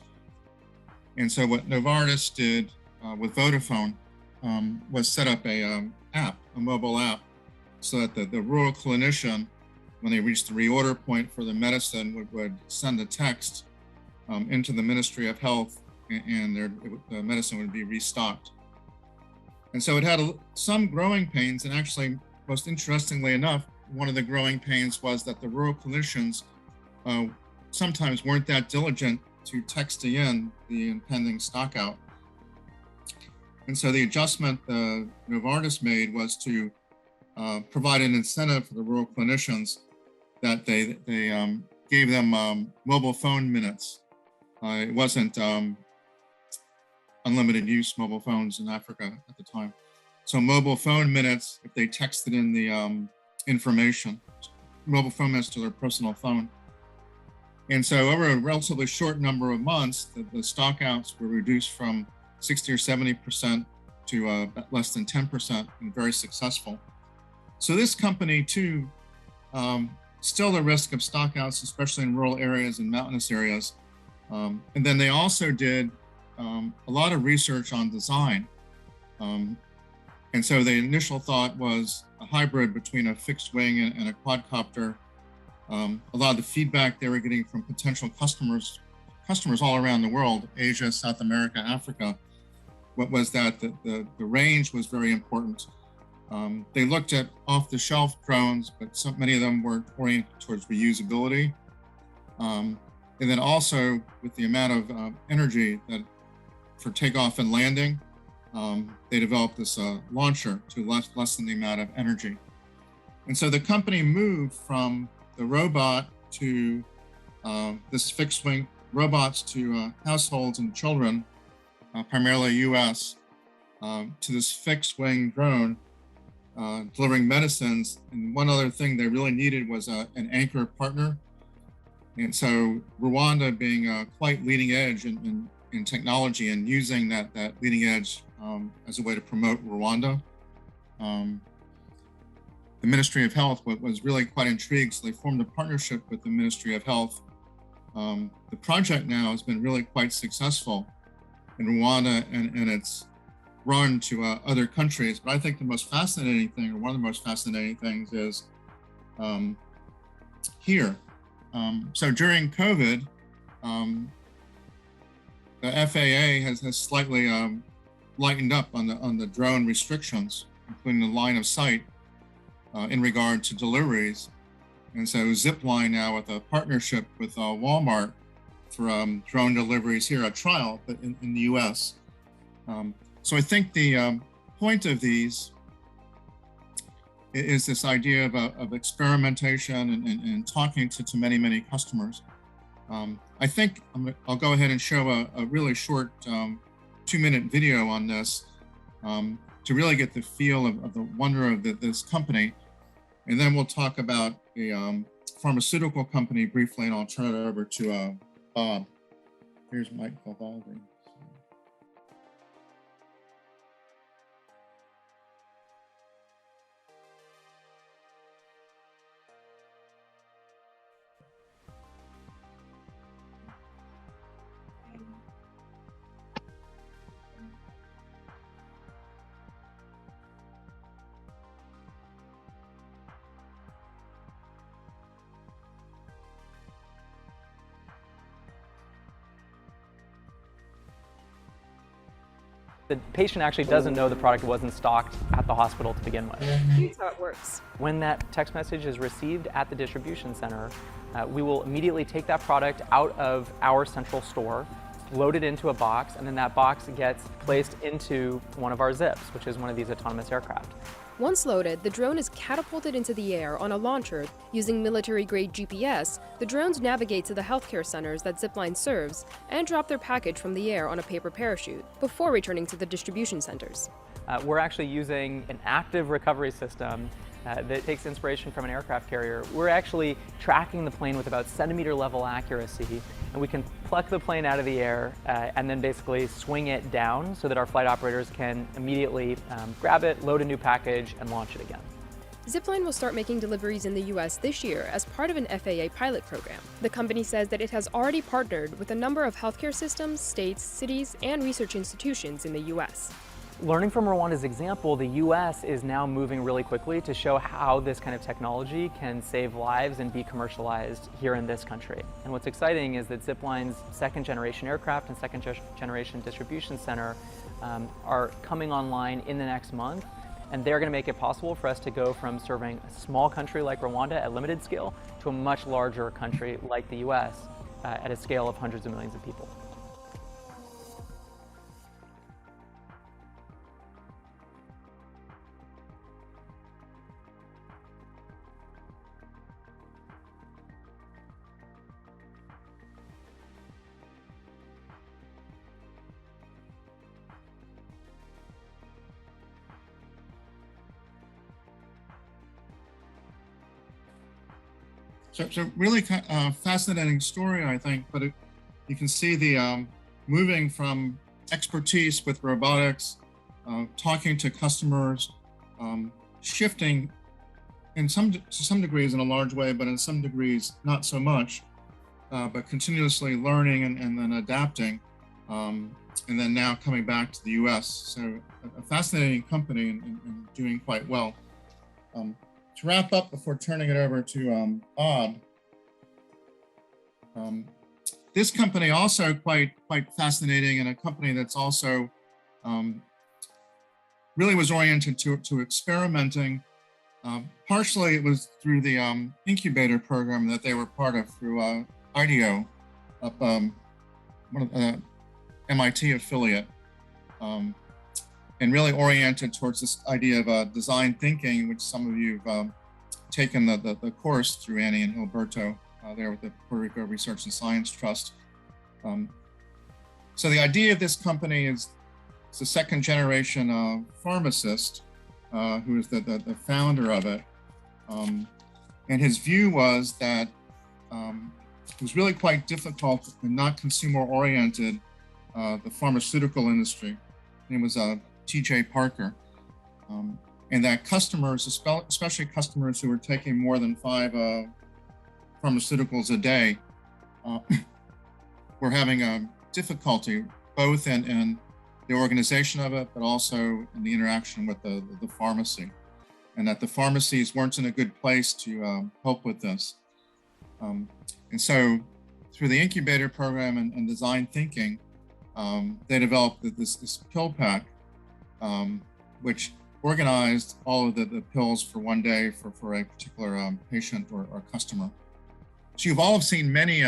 And so what Novartis did with Vodafone was set up a mobile app, so that the rural clinician, when they reached the reorder point for the medicine, would send a text into the Ministry of Health, and the medicine would be restocked. And so it had some growing pains, and actually, most interestingly enough, one of the growing pains was that the rural clinicians sometimes weren't that diligent to text in the impending stockout. And so the adjustment Novartis made was to provide an incentive for the rural clinicians that they gave them mobile phone minutes. It wasn't unlimited use mobile phones in Africa at the time. So mobile phone minutes, if they texted in the information, mobile phone minutes to their personal phone. And so over a relatively short number of months, the stockouts were reduced from 60 or 70% to less than 10%, and very successful. So this company too, still the risk of stockouts, especially in rural areas and mountainous areas. And then they also did a lot of research on design. And so the initial thought was a hybrid between a fixed wing and a quadcopter. A lot of the feedback they were getting from potential customers all around the world, Asia, South America, Africa, was that the range was very important. They looked at off-the-shelf drones, but many of them were oriented towards reusability. And then also with the amount of energy that for takeoff and landing, they developed this launcher to less than the amount of energy. And so the company moved from the robot to this fixed wing robots to households and children, primarily US, to this fixed wing drone delivering medicines. And one other thing they really needed was an anchor partner. And so Rwanda being quite leading edge in technology and using that leading edge as a way to promote Rwanda. The Ministry of Health was really quite intrigued, so they formed a partnership with the Ministry of Health. The project now has been really quite successful in Rwanda, and it's run to other countries. But I think the most fascinating thing, or one of the most fascinating things, is here. So during COVID, the FAA has slightly lightened up on the drone restrictions, including the line of sight. in regard to deliveries. And so Zipline now with a partnership with Walmart for drone deliveries here, a trial, but in the US. So I think the point of these is this idea of experimentation and talking to many, many customers. I think I'll go ahead and show a really short 2-minute video on this to really get the feel of the wonder of this company. And then we'll talk about a pharmaceutical company briefly, and I'll turn it over to Bob. Here's Mike Valvaldi. The patient actually doesn't know the product wasn't stocked at the hospital to begin with. Here's how it works. When that text message is received at the distribution center, we will immediately take that product out of our central store, load it into a box, and then that box gets placed into one of our zips, which is one of these autonomous aircraft. Once loaded, the drone is catapulted into the air on a launcher. Using military-grade GPS, the drones navigate to the healthcare centers that Zipline serves and drop their package from the air on a paper parachute before returning to the distribution centers. We're actually using an active recovery system that takes inspiration from an aircraft carrier. We're actually tracking the plane with about centimeter level accuracy, and we can pluck the plane out of the air and then basically swing it down so that our flight operators can immediately grab it, load a new package, and launch it again. Zipline will start making deliveries in the U.S. this year as part of an FAA pilot program. The company says that it has already partnered with a number of healthcare systems, states, cities, and research institutions in the U.S. Learning from Rwanda's example, the U.S. is now moving really quickly to show how this kind of technology can save lives and be commercialized here in this country. And what's exciting is that Zipline's second-generation aircraft and second-generation distribution center are coming online in the next month, and they're going to make it possible for us to go from serving a small country like Rwanda at limited scale to a much larger country like the U.S. At a scale of hundreds of millions of people. So really fascinating story, I think, but you can see the moving from expertise with robotics, talking to customers, shifting to some degrees in a large way, but in some degrees not so much, but continuously learning and then adapting, and then now coming back to the US. So a fascinating company and doing quite well. To wrap up before turning it over to Bob, this company also quite fascinating, and a company that's also really was oriented to experimenting. Partially it was through the incubator program that they were part of through IDEO, up one of the MIT affiliate. And really oriented towards this idea of design thinking, which some of you have taken the course through Annie and Gilberto there with the Puerto Rico Research and Science Trust. So the idea of this company is it's a second generation pharmacist who is the founder of it. And his view was that it was really quite difficult and not consumer oriented, the pharmaceutical industry. It was TJ Parker, and that customers, especially customers who were taking more than 5 pharmaceuticals a day, were having difficulty both in the organization of it, but also in the interaction with the pharmacy, and that the pharmacies weren't in a good place to help with this. And so through the incubator program and design thinking, they developed this pill pack, which organized all of the pills for one day for a particular patient or customer. So you've all seen many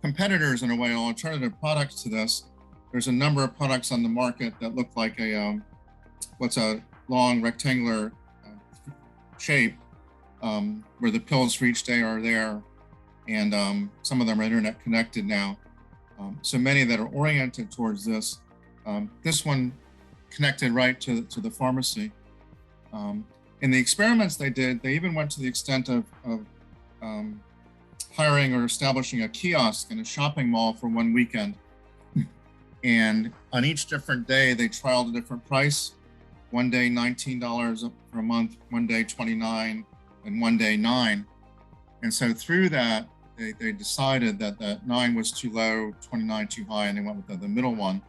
competitors, in a way, alternative products to this. There's a number of products on the market that look like a what's a long rectangular shape where the pills for each day are there, and some of them are internet connected now. So many that are oriented towards this. This one connected right to the pharmacy. In the experiments they did, they even went to the extent of hiring or establishing a kiosk in a shopping mall for one weekend. And on each different day, they trialed a different price. One day, $19 for a month, one day, $29, and one day, $9. And so through that, they decided that $9 was too low, $29 too high, and they went with the middle one.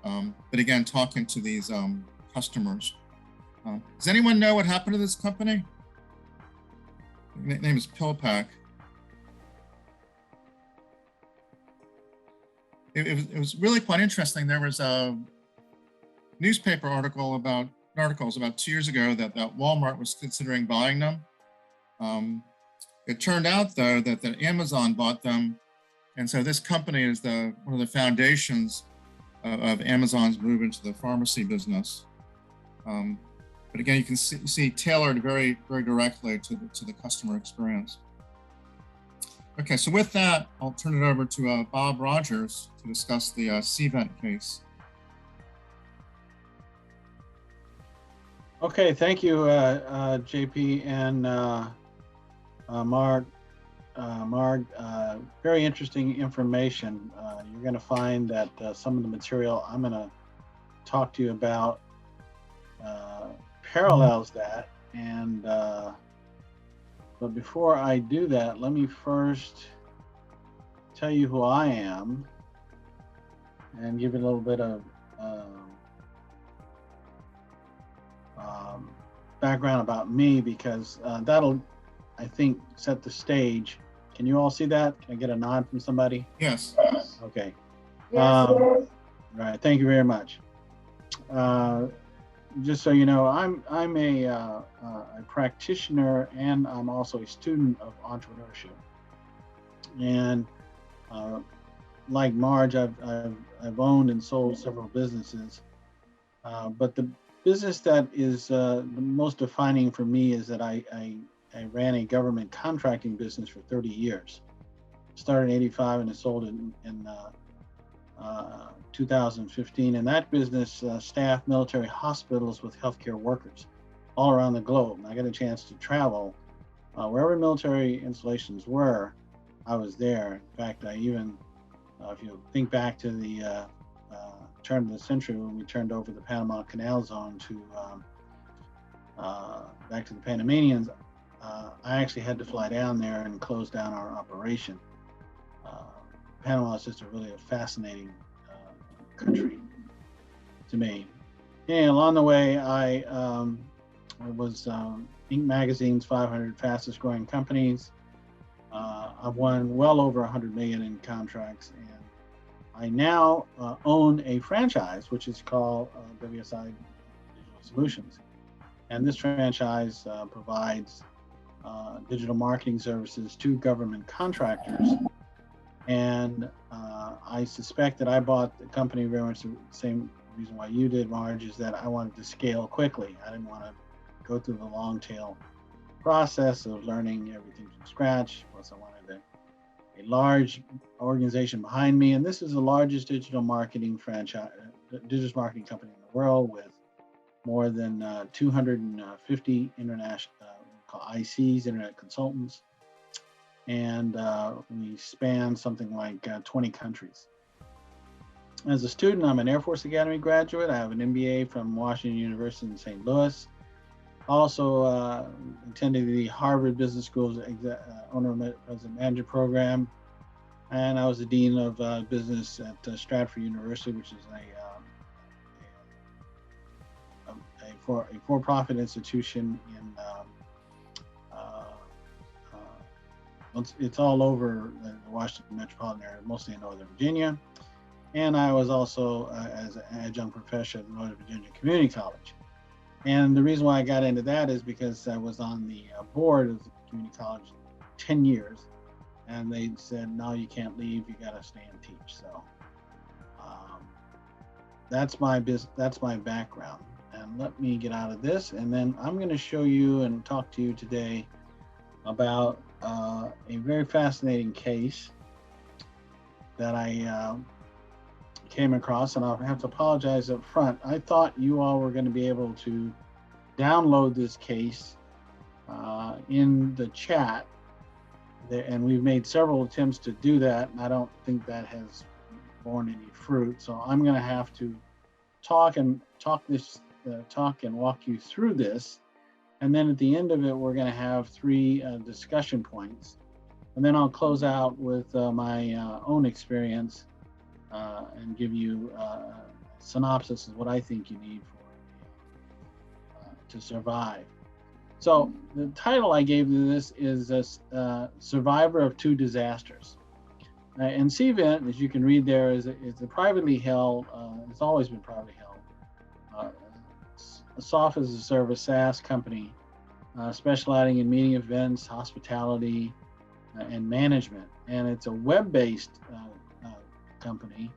But again, talking to these customers. Does anyone know what happened to this company? The name is PillPack. It was really quite interesting. There was a newspaper articles about 2 years ago that Walmart was considering buying them. It turned out, though, that Amazon bought them. And so this company is one of the foundations of Amazon's move into the pharmacy business. But again, you can see tailored very, very directly to the customer experience. Okay, so with that, I'll turn it over to Bob Rogers to discuss the CVent case. Okay, thank you, JP and Marg. Very interesting information. You're going to find that some of the material I'm going to talk to you about parallels that. And but before I do that, let me first tell you who I am and give you a little bit of background about me, because that'll, I think, set the stage. Can you all see that? Can I get a nod from somebody? Yes. Okay. Yes. All right. Thank you very much. Just so you know, I'm a practitioner, and I'm also a student of entrepreneurship. And like Marge, I've owned and sold several businesses, but the business that is the most defining for me is that I ran a government contracting business for 30 years. Started in '85 and I sold it in 2015. And that business staffed military hospitals with healthcare workers all around the globe. And I got a chance to travel wherever military installations were. I was there. In fact, I even, if you think back to the turn of the century when we turned over the Panama Canal Zone to back to the Panamanians, I actually had to fly down there and close down our operation. Panama is just a fascinating country to me. And along the way, I was Inc. Magazine's 500 fastest growing companies. I've won well over 100 million in contracts, and I now own a franchise which is called WSI Digital Solutions. And this franchise provides digital marketing services to government contractors. And I suspect that I bought the company very much the same reason why you did, Marge, is that I wanted to scale quickly. I didn't want to go through the long tail process of learning everything from scratch. Plus, I wanted a large organization behind me. And this is the largest digital marketing franchise, digital marketing company in the world, with more than 250 international ICs, internet consultants. And we span something like 20 countries. As a student, I'm an Air Force Academy graduate. I have an MBA from Washington University in St. Louis. Also attended the Harvard Business School's owner president manager program. And I was the dean of business at Stratford University, which is a for-profit institution in it's all over the Washington metropolitan area, mostly in Northern Virginia. And I was also as an adjunct professor at Northern Virginia Community College. And the reason why I got into that is because I was on the board of the community college 10 years. And they said, no, you can't leave, you gotta stay and teach. So that's my background. And let me get out of this. And then I'm gonna show you and talk to you today about a very fascinating case that I came across, and I'll have to apologize up front. I thought you all were going to be able to download this case in the chat, and we've made several attempts to do that, and I don't think that has borne any fruit. So I'm going to have to talk and walk you through this, and then at the end of it, we're going to have 3 discussion points, and then I'll close out with my own experience. And give you a synopsis of what I think you need to survive. So the title I gave to this is a Survivor of 2 Disasters. And Cvent, as you can read there, is a privately held, it's always been privately held, a software as a service SaaS company specializing in meeting events, hospitality, and management. And it's a web-based company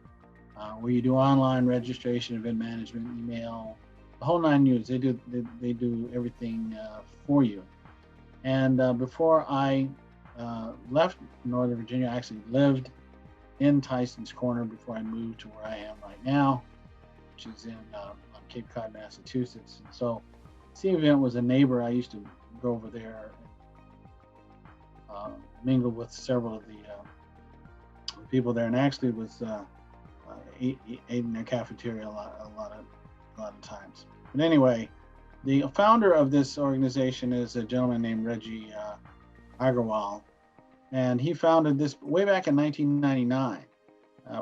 where you do online registration, event management, email, the whole 9 yards. They do everything for you. And before I left Northern Virginia, I actually lived in Tyson's Corner before I moved to where I am right now, which is on Cape Cod, Massachusetts. And so Cvent was a neighbor. I used to go over there and mingle with several of the people there, and actually was ate in their cafeteria a lot of times. But anyway, the founder of this organization is a gentleman named Reggie Agarwal, and he founded this way back in 1999.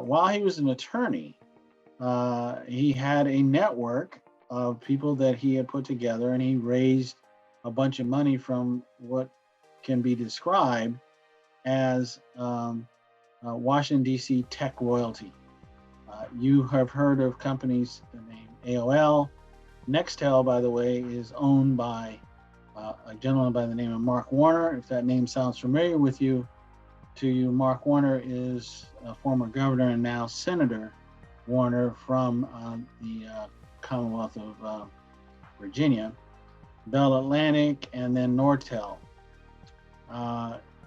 While he was an attorney, he had a network of people that he had put together, and he raised a bunch of money from what can be described as Washington, D.C. tech royalty. You have heard of companies named AOL. Nextel, by the way, is owned by a gentleman by the name of Mark Warner. If that name sounds familiar to you, Mark Warner is a former governor and now Senator Warner from the Commonwealth of Virginia, Bell Atlantic, and then Nortel.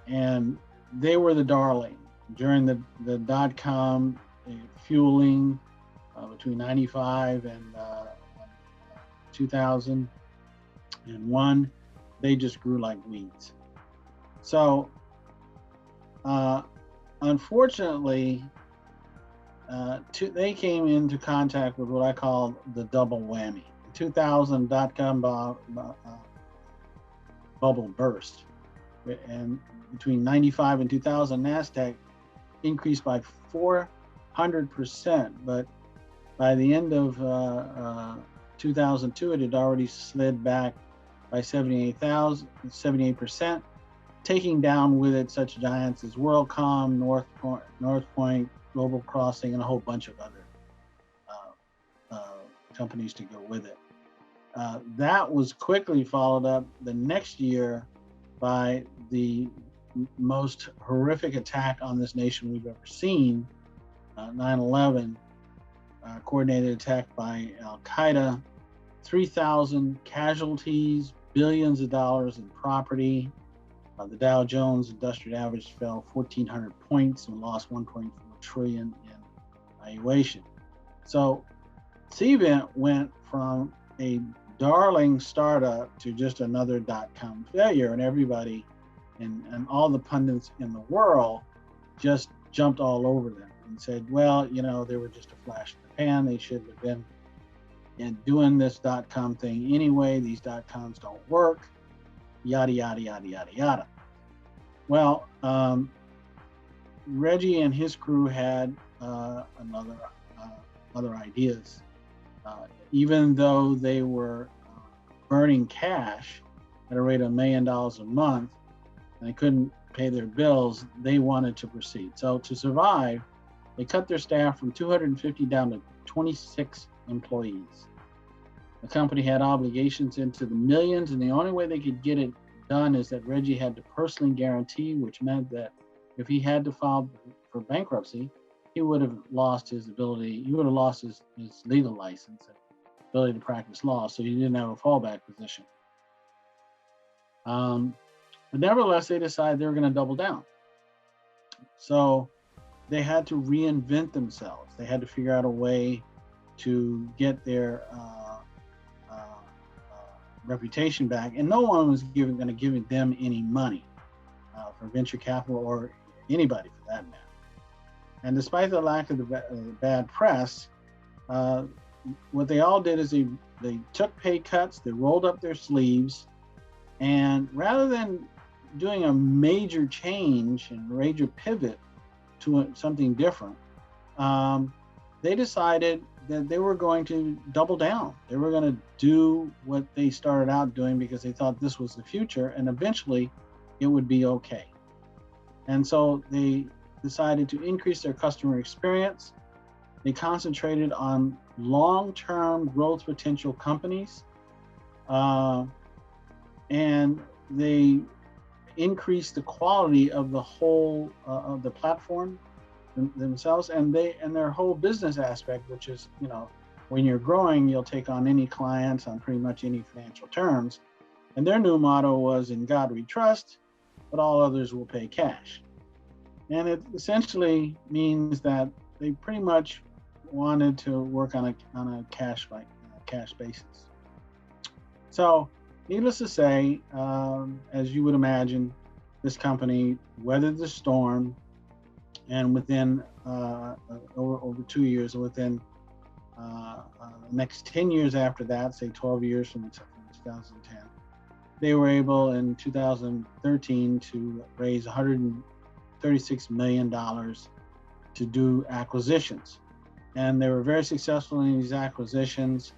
And they were the darling during the dot-com fueling between 95 and 2001. They just grew like weeds. So unfortunately, they came into contact with what I call the double whammy. In 2000, dot-com bubble burst. And between 95 and 2000, NASDAQ increased by 400%. But by the end of 2002, it had already slid back by 78%, taking down with it such giants as WorldCom, Northpoint, Global Crossing, and a whole bunch of other companies to go with it. That was quickly followed up the next year by the most horrific attack on this nation we've ever seen, 9/11, coordinated attack by Al-Qaeda, 3,000 casualties, billions of dollars in property. The Dow Jones Industrial Average fell 1,400 points and lost 1.4 trillion in valuation. So Cvent went from a darling startup to just another dot-com failure, and everybody and all the pundits in the world just jumped all over them and said, well, you know, they were just a flash in the pan. They shouldn't have been doing this dot-com thing anyway. These dot-coms don't work, yada, yada, yada, yada, yada. Well, Reggie and his crew had other ideas. Even though they were burning cash at a rate of $1 million a month, and they couldn't pay their bills, they wanted to proceed. So to survive, They cut their staff from 250 down to 26 employees. The company had obligations into the millions, and the only way they could get it done is that Reggie had to personally guarantee, which meant that if he had to file for bankruptcy, he would have lost his ability, he would have lost his legal license and ability to practice law, so he didn't have a fallback position. But nevertheless, they decided they were going to double down. So they had to reinvent themselves. They had to figure out a way to get their reputation back, and no one was going to give them any money for venture capital or anybody for that matter. And despite the lack of the bad press, what they all did is they took pay cuts, they rolled up their sleeves, and rather than doing a major change and major pivot to something different, they decided that they were going to double down. They were going to do what they started out doing because they thought this was the future, and eventually it would be okay. And so they decided to increase their customer experience. They concentrated on long-term growth potential companies, and they increased the quality of the whole of the platform themselves, and their whole business aspect, which is, you know, when you're growing, you'll take on any clients on pretty much any financial terms. And their new motto was, "In God we trust, but all others will pay cash." And it essentially means that they pretty much wanted to work on a cash basis. So, needless to say, as you would imagine, this company weathered the storm, and within over 2 years, within the next 10 years after that, say 12 years from 2010, they were able in 2013 to raise $136 million to do acquisitions. And they were very successful in these acquisitions.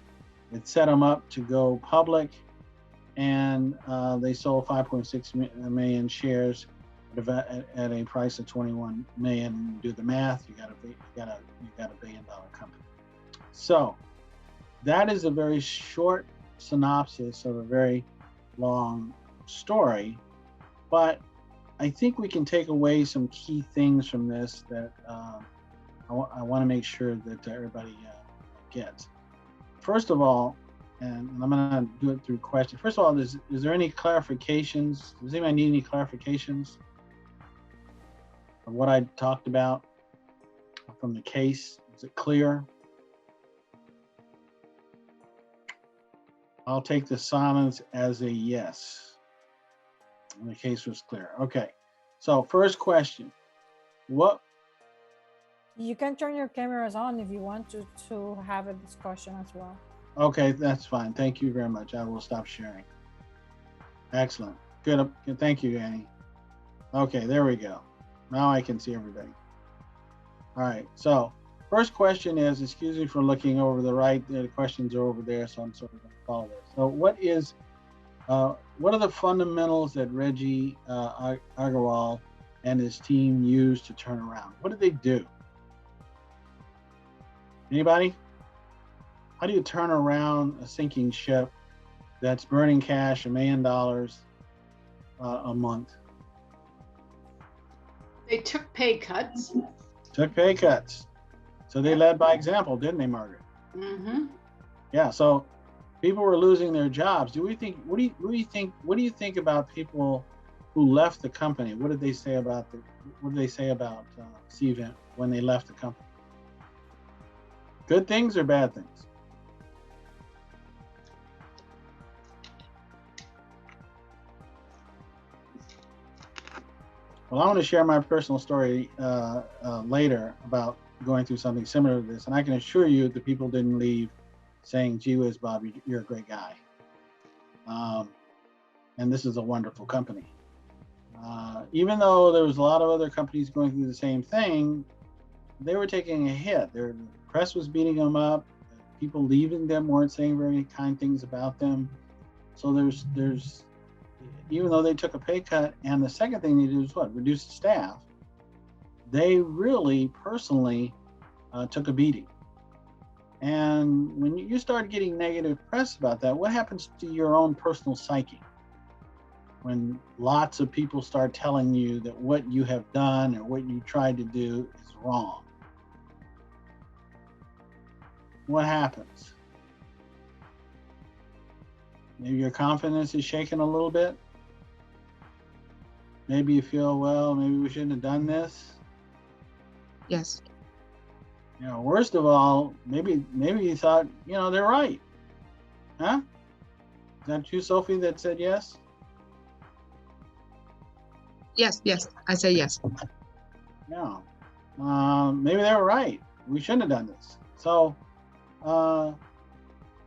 It set them up to go public, and they sold 5.6 million shares at a price of 21 million. Do the math, you got a $1 billion company. So that is a very short synopsis of a very long story, but I think we can take away some key things from this that I want to make sure that everybody gets. First of all, and I'm going to do it through questions. First of all, is there any clarifications? Does anybody need any clarifications of what I talked about from the case? Is it clear? I'll take the silence as a yes. And the case was clear. Okay. So first question, what? You can turn your cameras on if you want to have a discussion as well. Okay, that's fine. Thank you very much. I will stop sharing. Excellent. Good. Thank you, Annie. Okay, there we go. Now I can see everybody. All right. So first question is, excuse me for looking over the right. The questions are over there, so I'm sort of going to follow this. So what are the fundamentals that Reggie Agarwal and his team used to turn around? What did they do? Anybody? How do you turn around a sinking ship that's burning cash, $1 million a month? They took pay cuts. Took pay cuts. So they led by example, didn't they, Margaret? Mm-hmm. Yeah. So people were losing their jobs. What do you think about people who left the company? What did they say about Cvent when they left the company? Good things or bad things? Well, I want to share my personal story later about going through something similar to this, and I can assure you the people didn't leave saying, "Gee whiz, Bob, you're a great guy," and this is a wonderful company. Even though there was a lot of other companies going through the same thing, they were taking a hit. The press was beating them up. People leaving them weren't saying very kind things about them. So there's even though they took a pay cut, and the second thing they did was what? Reduce the staff. they really personally took a beating. And when you start getting negative press about that, what happens to your own personal psyche? When lots of people start telling you that what you have done or what you tried to do is wrong, what happens? Maybe your confidence is shaken a little bit. Maybe you feel, well, maybe we shouldn't have done this. Yes. You know, worst of all, maybe you thought, you know, they're right. Huh? Is that you, Sophie, that said yes? Yes, yes, I say yes. Yeah. Maybe they were right. We shouldn't have done this. So, you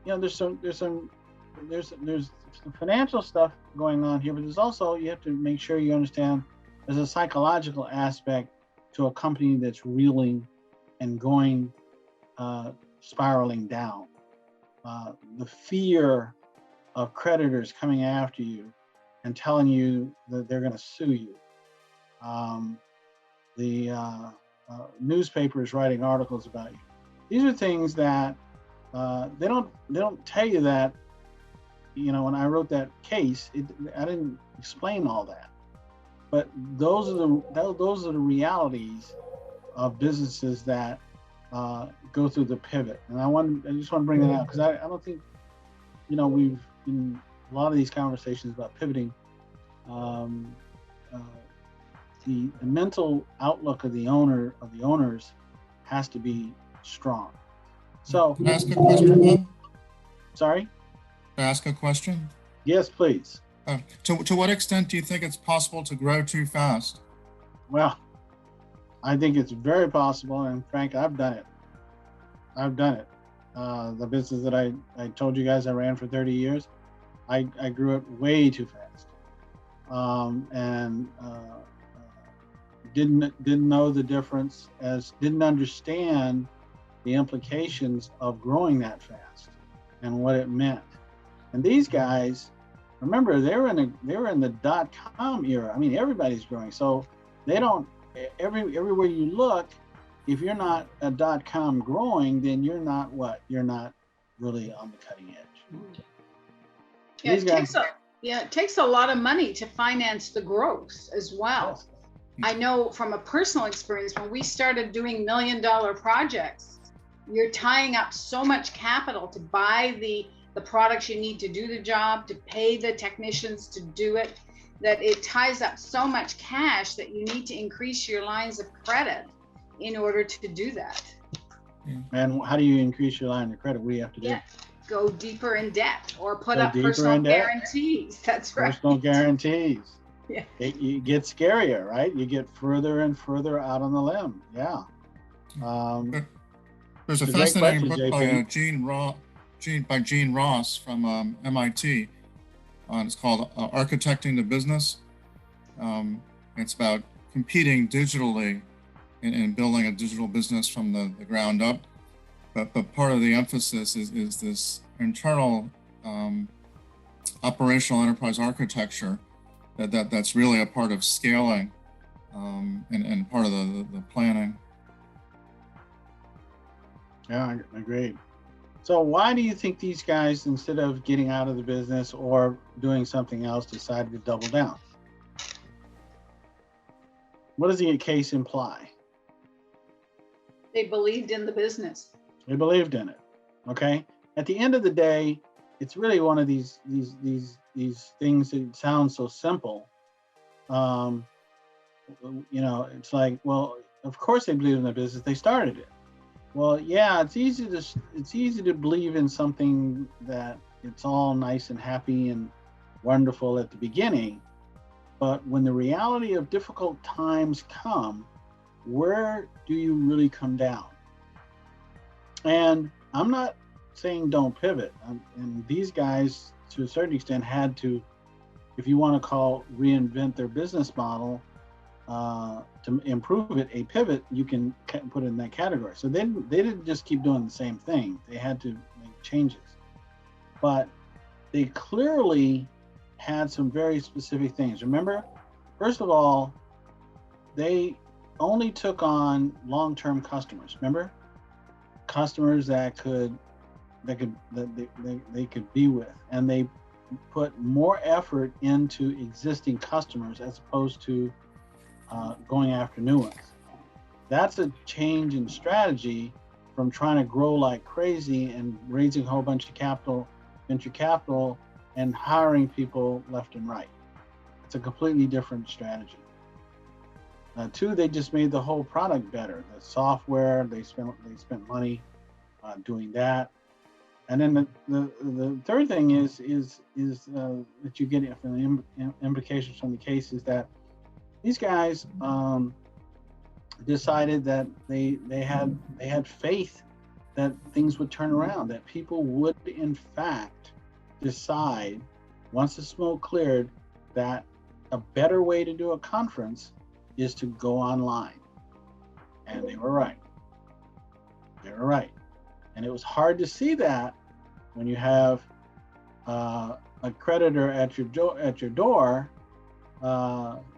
know, there's some financial stuff going on here, but there's also, you have to make sure you understand there's a psychological aspect to a company that's reeling and going spiraling down. The fear of creditors coming after you and telling you that they're going to sue you. The newspapers writing articles about you. These are things that they don't tell you that. You know, when I wrote that case, I didn't explain all that. But those are the realities of businesses that go through the pivot. And I just want to bring that out because I don't think, you know, we've in a lot of these conversations about pivoting, the mental outlook of the owners has to be strong. So, Can I ask a question, Bob? Sorry? Can I ask a question? Yes, please. To what extent do you think it's possible to grow too fast? Well, I think it's very possible, and Frank, I've done it. The business that I told you guys I ran for 30 years, I grew it way too fast, and didn't know the difference, didn't understand the implications of growing that fast and what it meant. And these guys, remember, they were in the .com era. I mean, everybody's growing, so they don't. Everywhere you look, if you're not a .com growing, then you're not what? You're not really on the cutting edge. Yeah, it takes a lot of money to finance the growth as well. Yes. I know from a personal experience, when we started doing $1 million projects, you're tying up so much capital to buy the products you need to do the job, to pay the technicians to do it, that it ties up so much cash that you need to increase your lines of credit in order to do that. And how do you increase your line of credit? What do you have to do? Yeah, go deeper in debt or put Go up deeper personal in debt. guarantees. That's right. Personal guarantees. Yeah. It gets scarier, right? You get further and further out on the limb. Yeah. There's a It's a great fascinating question, book JP. by Gene Ross from MIT. It's called Architecting the Business. It's about competing digitally and building a digital business from the ground up. But part of the emphasis is this internal operational enterprise architecture that's really a part of scaling and part of the planning. Yeah, I agree. So why do you think these guys, instead of getting out of the business or doing something else, decided to double down? What does the case imply? They believed in the business. They believed in it. Okay. At the end of the day, it's really one of these things that sound so simple. You know, it's like, well, of course they believe in the business. They started it. Well, yeah, it's easy to believe in something that it's all nice and happy and wonderful at the beginning, but when the reality of difficult times come, where do you really come down? And I'm not saying don't pivot. And these guys, to a certain extent, had to, if you want to call reinvent their business model, to improve it, a pivot, you can put it in that category. So they didn't just keep doing the same thing. They had to make changes. But they clearly had some very specific things. Remember, first of all, they only took on long-term customers. Remember, customers that they could be with, and they put more effort into existing customers as opposed to going after new ones. That's a change in strategy from trying to grow like crazy and raising a whole bunch of capital, venture capital, and hiring people left and right. It's a completely different strategy. Two, they just made the whole product better. The software, they spent money doing that. And then the third thing is that you get from the implications from the case is that these guys decided that they had faith that things would turn around, that people would in fact decide once the smoke cleared that a better way to do a conference is to go online. And they were right. They were right. And it was hard to see that when you have a creditor at your door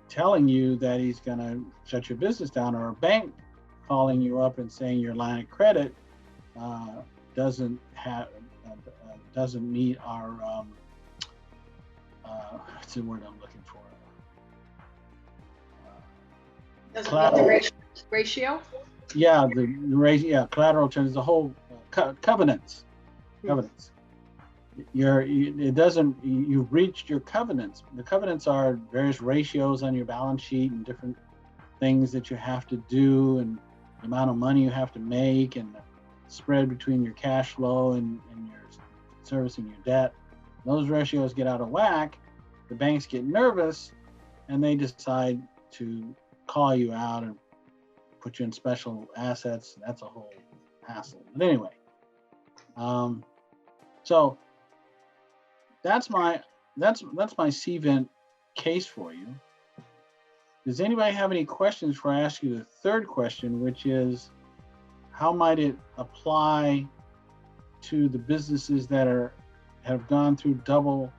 telling you that he's going to shut your business down, or a bank calling you up and saying your line of credit doesn't meet our what's the word I'm looking for? Doesn't meet the ratio? Yeah, the ratio. Yeah, collateral terms. The whole covenants. Covenants. You've reached your covenants. The covenants are various ratios on your balance sheet and different things that you have to do, and the amount of money you have to make, and the spread between your cash flow and your servicing your debt. Those ratios get out of whack. The banks get nervous, and they decide to call you out and put you in special assets. That's a whole hassle. But anyway, so that's my CVent case for you. Does anybody have any questions before I ask you the third question, which is how might it apply to the businesses that have gone through the double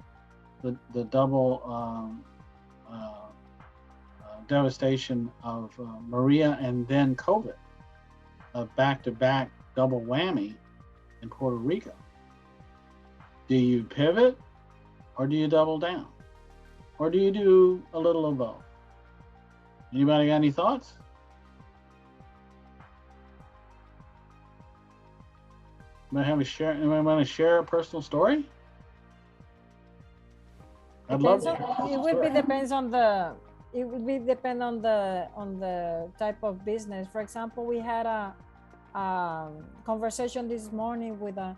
devastation of Maria and then COVID, a back-to-back double whammy in Puerto Rico? Do you pivot, or do you double down, or do you do a little of both? Anybody got any thoughts? Anybody want to share a personal story? I'd love to. It would be depends on the. It would be depend on the type of business. For example, we had a conversation this morning with the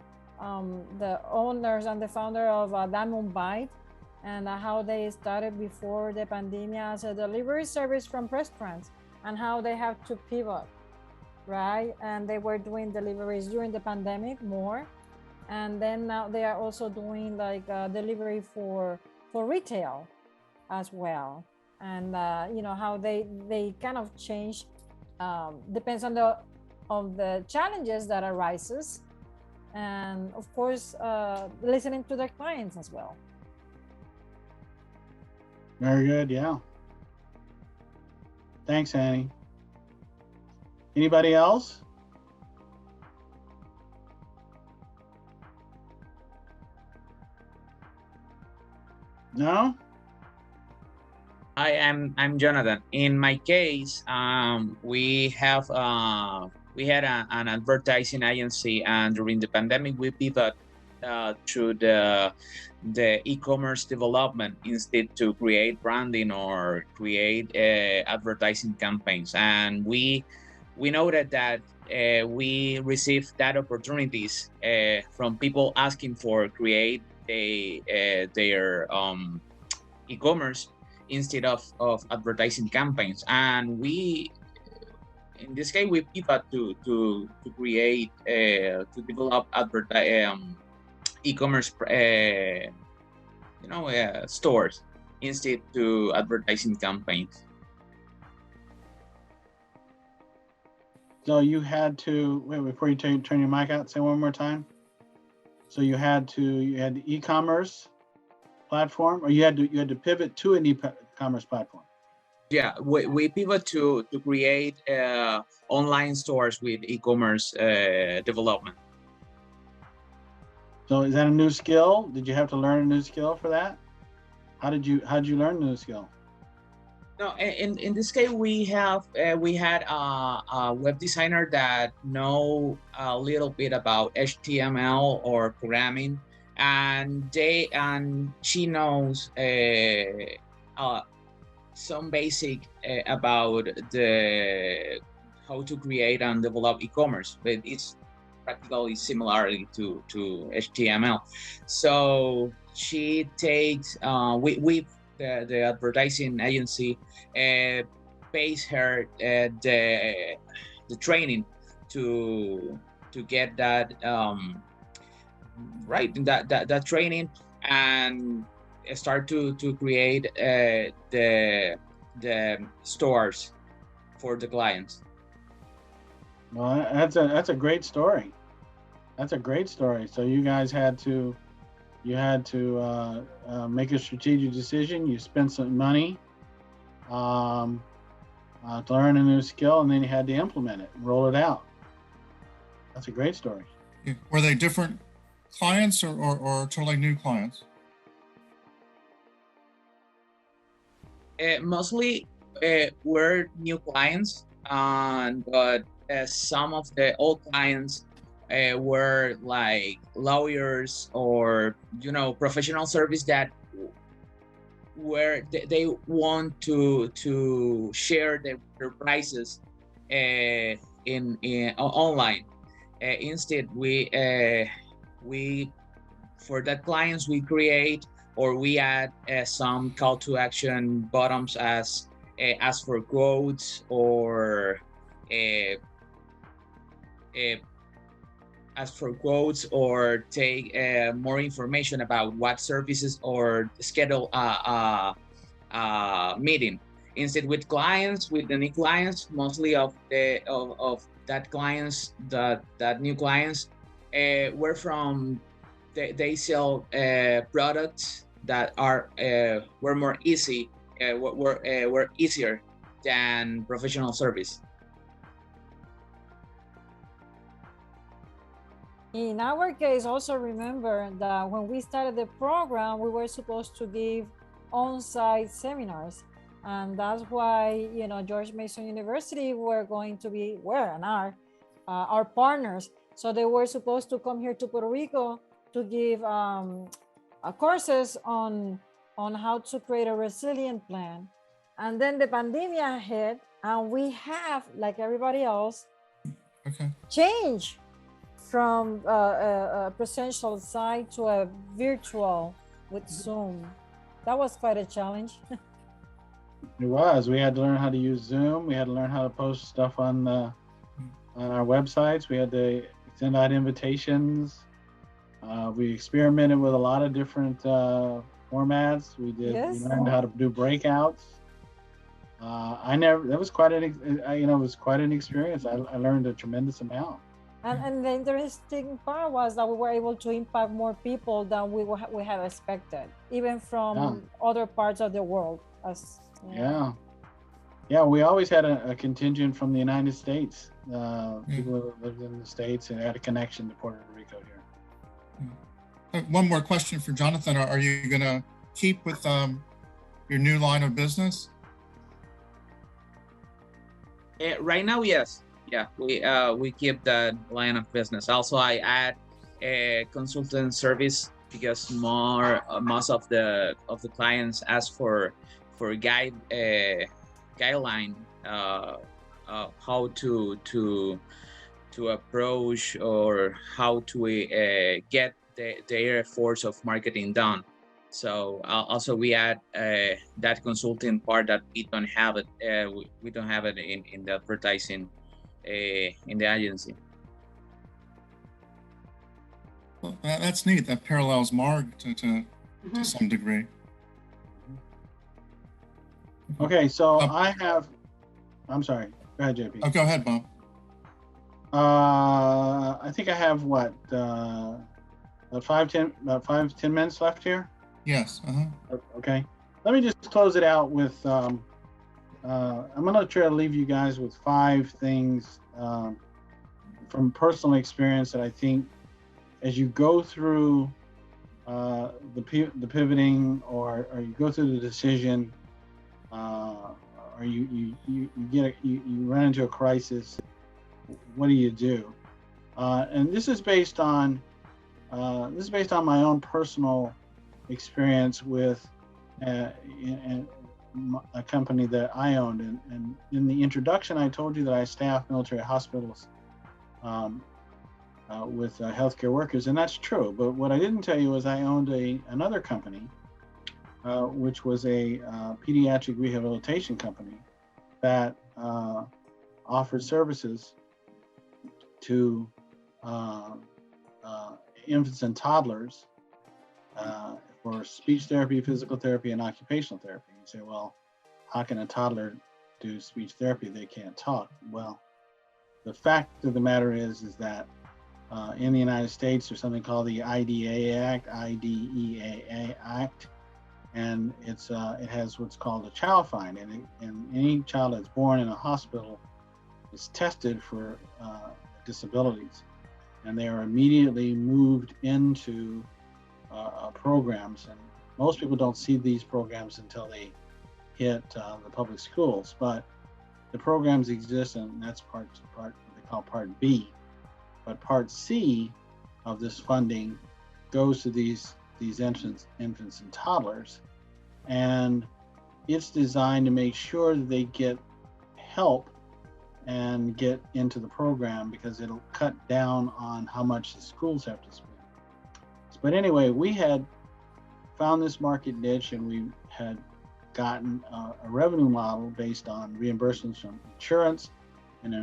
owners and the founder of Diamond Bite, and how they started before the pandemic as a delivery service from restaurants, and how they have to pivot, right? And they were doing deliveries during the pandemic more, and then now they are also doing like delivery for retail as well. And you know how they kind of change, depends on the challenges that arises, and of course listening to their clients as well. Very good. Yeah. Thanks, Annie. Anybody else? No? Hi, I'm Jonathan. In my case, we had an advertising agency, and during the pandemic, we pivot to the e-commerce development instead to create branding or create advertising campaigns. And we noted that we received that opportunities from people asking for create their e-commerce instead of advertising campaigns. And we, in this case, we pivot to create to develop e-commerce stores instead to advertising campaigns. So you had to wait before you turn your mic out. Say one more time. So you had the e-commerce platform, or you had to pivot to an e-commerce platform. Yeah, we pivot to create online stores with e-commerce development. So is that a new skill? Did you have to learn a new skill for that? How did you learn the new skill? No, in this case, we had a web designer that know a little bit about HTML or programming, and she knows some basic about how to create and develop e-commerce, but it's practically similar to HTML. So she takes the advertising agency pays her the training to get that that training and start to create the stores for the clients. Well, that's a great story. That's a great story. So you guys had to make a strategic decision. You spent some money to learn a new skill, and then you had to implement it and roll it out. That's a great story. Were they different clients or totally new clients? Mostly were new clients, but some of the old clients were like lawyers or professional service that where they want to share their prices in online. Instead, we for that clients we create or we add some call to action buttons as ask for quotes or ask for quotes or take more information about what services or schedule a meeting. Instead, with the new clients, mostly of that clients, that new clients were from they sell products that were more easy, were easier than professional service. In our case, also remember that when we started the program, we were supposed to give on-site seminars. And that's why, George Mason University were our partners. So they were supposed to come here to Puerto Rico to give courses on how to create a resilient plan. And then the pandemic hit, and we have, like everybody else, changed from a presential site to a virtual with Zoom. That was quite a challenge. It was. We had to learn how to use Zoom. We had to learn how to post stuff on our websites. We had to send out invitations. We experimented with a lot of different formats. We learned how to do breakouts. That was quite an experience. I learned a tremendous amount. And the interesting part was that we were able to impact more people than we have expected, even from other parts of the world. We always had a contingent from the United States. People who lived in the States and had a connection to Puerto Rico here. One more question for Jonathan. Are you going to keep with your new line of business? Right now, yes. Yeah, we keep that line of business. Also, I add a consultant service because most of the clients ask for guideline how to approach or how to get their efforts of marketing done. So also we add that consulting part that we don't have it. We don't have it in the advertising in the agency. Well, that's neat. That parallels Marg to some degree. Okay, so I'm sorry. Go ahead, JP. Oh, go ahead, Bob. I think I have about 5-10 minutes left here. Yes. Okay. Let me just close it out with I'm going to try to leave you guys with 5 things from personal experience that I think as you go through the pivoting or you go through the decision or you run into a crisis, what do you do? And this is based on my own personal experience with a company that I owned. And in the introduction, I told you that I staff military hospitals with healthcare workers, and that's true. But what I didn't tell you was I owned another company, which was a pediatric rehabilitation company that offered services to infants and toddlers for speech therapy, physical therapy, and occupational therapy. You say, well, how can a toddler do speech therapy? They can't talk. Well, the fact of the matter is that in the United States, there's something called the IDEA Act, and it has what's called a child find, and any child that's born in a hospital is tested for disabilities, and they are immediately moved into programs. And most people don't see these programs until they hit the public schools, but the programs exist, and that's part what they call Part B. But Part C of this funding goes to these infants and toddlers, and it's designed to make sure that they get help and get into the program, because it'll cut down on how much the schools have to spend. But anyway, we had found this market niche, and we had gotten a revenue model based on reimbursements from insurance and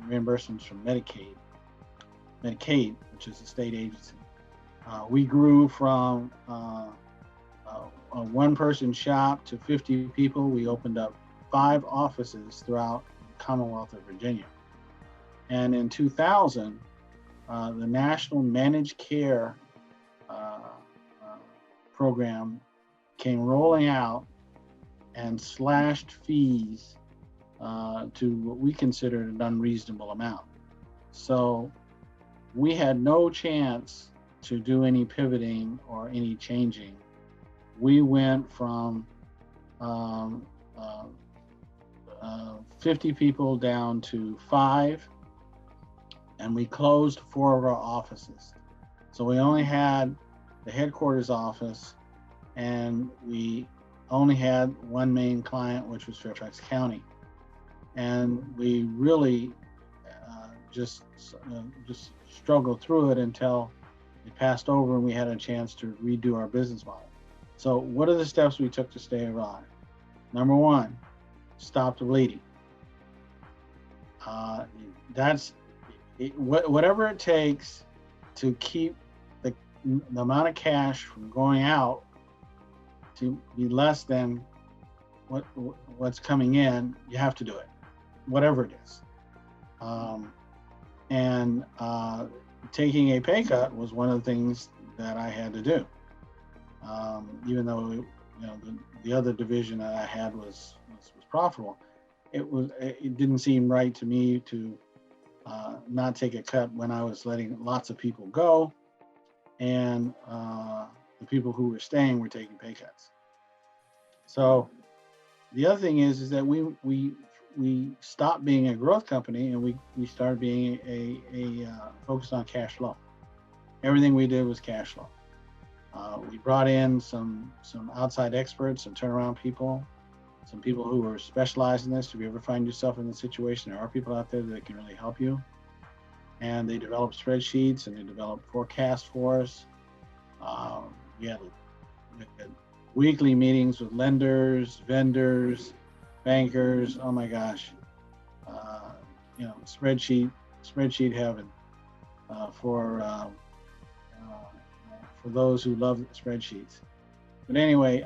reimbursements from Medicaid, which is a state agency. We grew from a one-person shop to 50 people. We opened up 5 offices throughout the Commonwealth of Virginia. And in 2000, the National Managed Care program came rolling out and slashed fees to what we considered an unreasonable amount. So we had no chance to do any pivoting or any changing. We went from 50 people down to 5, and we closed 4 of our offices. So we only had the headquarters office, and we only had one main client, which was Fairfax County. And we really just struggled through it until it passed over and we had a chance to redo our business model. So what are the steps we took to stay alive? Number 1, stop the bleeding. Whatever it takes to keep the amount of cash from going out to be less than what's coming in, you have to do it, whatever it is. Taking a pay cut was one of the things that I had to do. Even though the other division that I had was profitable, it didn't seem right to me to not take a cut when I was letting lots of people go, and the people who were staying were taking pay cuts. So the other thing is that we stopped being a growth company, and we started being a focused on cash flow. Everything we did was cash flow. We brought in some outside experts, some turnaround people, some people who are specialized in this. If you ever find yourself in this situation, there are people out there that can really help you. And they developed spreadsheets, and they developed forecasts for us. We had weekly meetings with lenders, vendors, bankers. Oh my gosh, spreadsheet heaven for those who love spreadsheets. But anyway,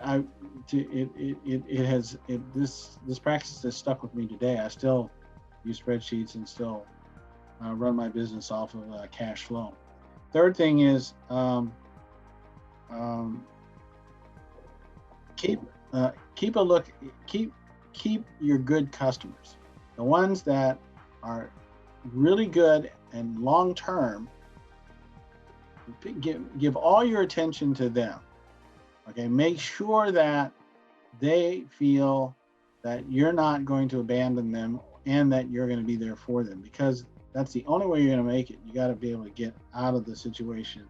this practice has stuck with me today. I still use spreadsheets and still run my business off of cash flow. Third thing is keep keep your good customers, the ones that are really good and long-term. Give all your attention to them. Okay, make sure that they feel that you're not going to abandon them and that you're going to be there for them, because that's the only way you're going to make it. You got to be able to get out of the situation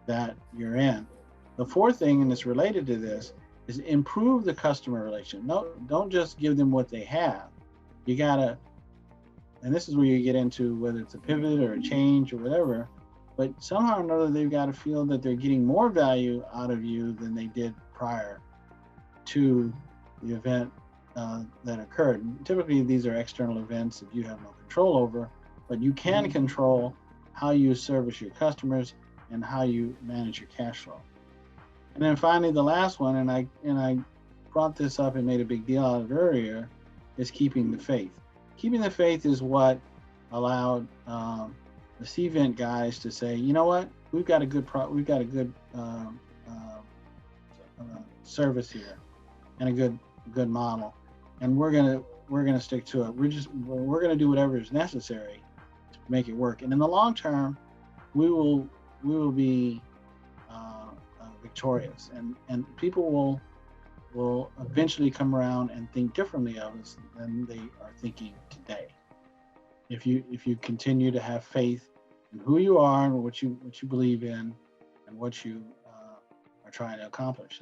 that you're in. The fourth thing, and it's related to this, is improve the customer relationship. No, don't just give them what they have. You got to, and this is where you get into whether it's a pivot or a change or whatever, but somehow or another, they've got to feel that they're getting more value out of you than they did prior to the event that occurred. And typically, these are external events that you have no control over, but you can control how you service your customers and how you manage your cash flow. And then finally, the last one, and I brought this up and made a big deal out of it earlier, is keeping the faith. Keeping the faith is what allowed the CVent guys to say, you know what, we've got a good service here and a good model, and we're gonna stick to it. We're gonna do whatever is necessary to make it work. And in the long term, we will be victorious, and people will eventually come around and think differently of us than they are thinking today. If you continue to have faith in who you are and what you believe in and what you are trying to accomplish,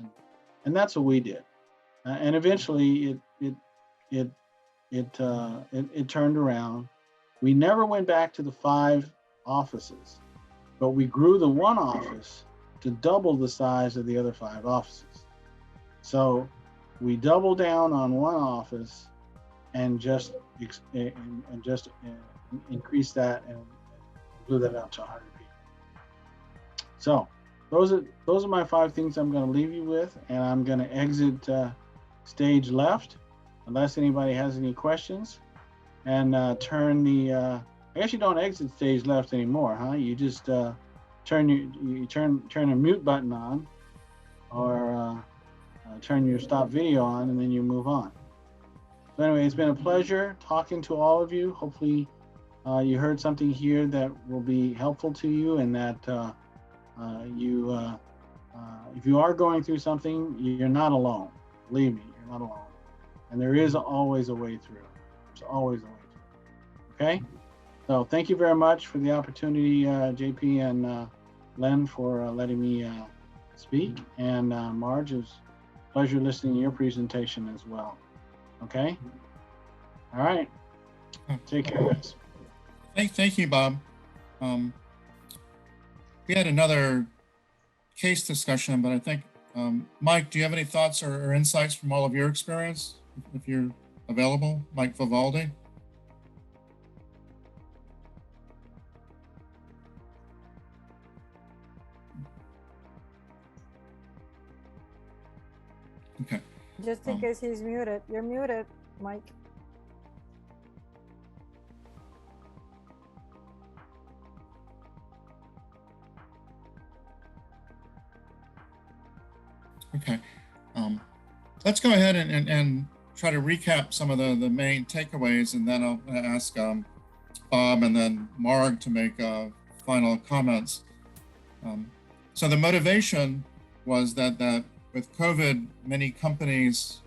and that's what we did, and eventually it turned around. We never went back to the 5 offices, but we grew the 1 office to double the size of the other 5 offices. So we doubled down on 1 office and just increase that and blew that out to 100 people. So those are my 5 things I'm going to leave you with, and I'm going to exit stage left unless anybody has any questions, and turn the. I guess you don't exit stage left anymore, huh? You just turn a mute button on, or turn your stop video on, and then you move on. So anyway, it's been a pleasure talking to all of you. Hopefully you heard something here that will be helpful to you, and that if you are going through something, you're not alone. Believe me, you're not alone. And there is always a way through. There's always a way through. Okay? So thank you very much for the opportunity, JP and Len, for letting me speak. And Marge, it was a pleasure listening to your presentation as well. Okay? All right. Take care, guys. Thank you, Bob. We had another case discussion, but I think, Mike, do you have any thoughts or insights from all of your experience, if you're available? Mike Vivaldi? Okay. Just in case he's muted. You're muted, Mike. Okay. Let's go ahead and try to recap some of the main takeaways, and then I'll ask Bob and then Marg to make final comments. So the motivation was that with COVID, many companies,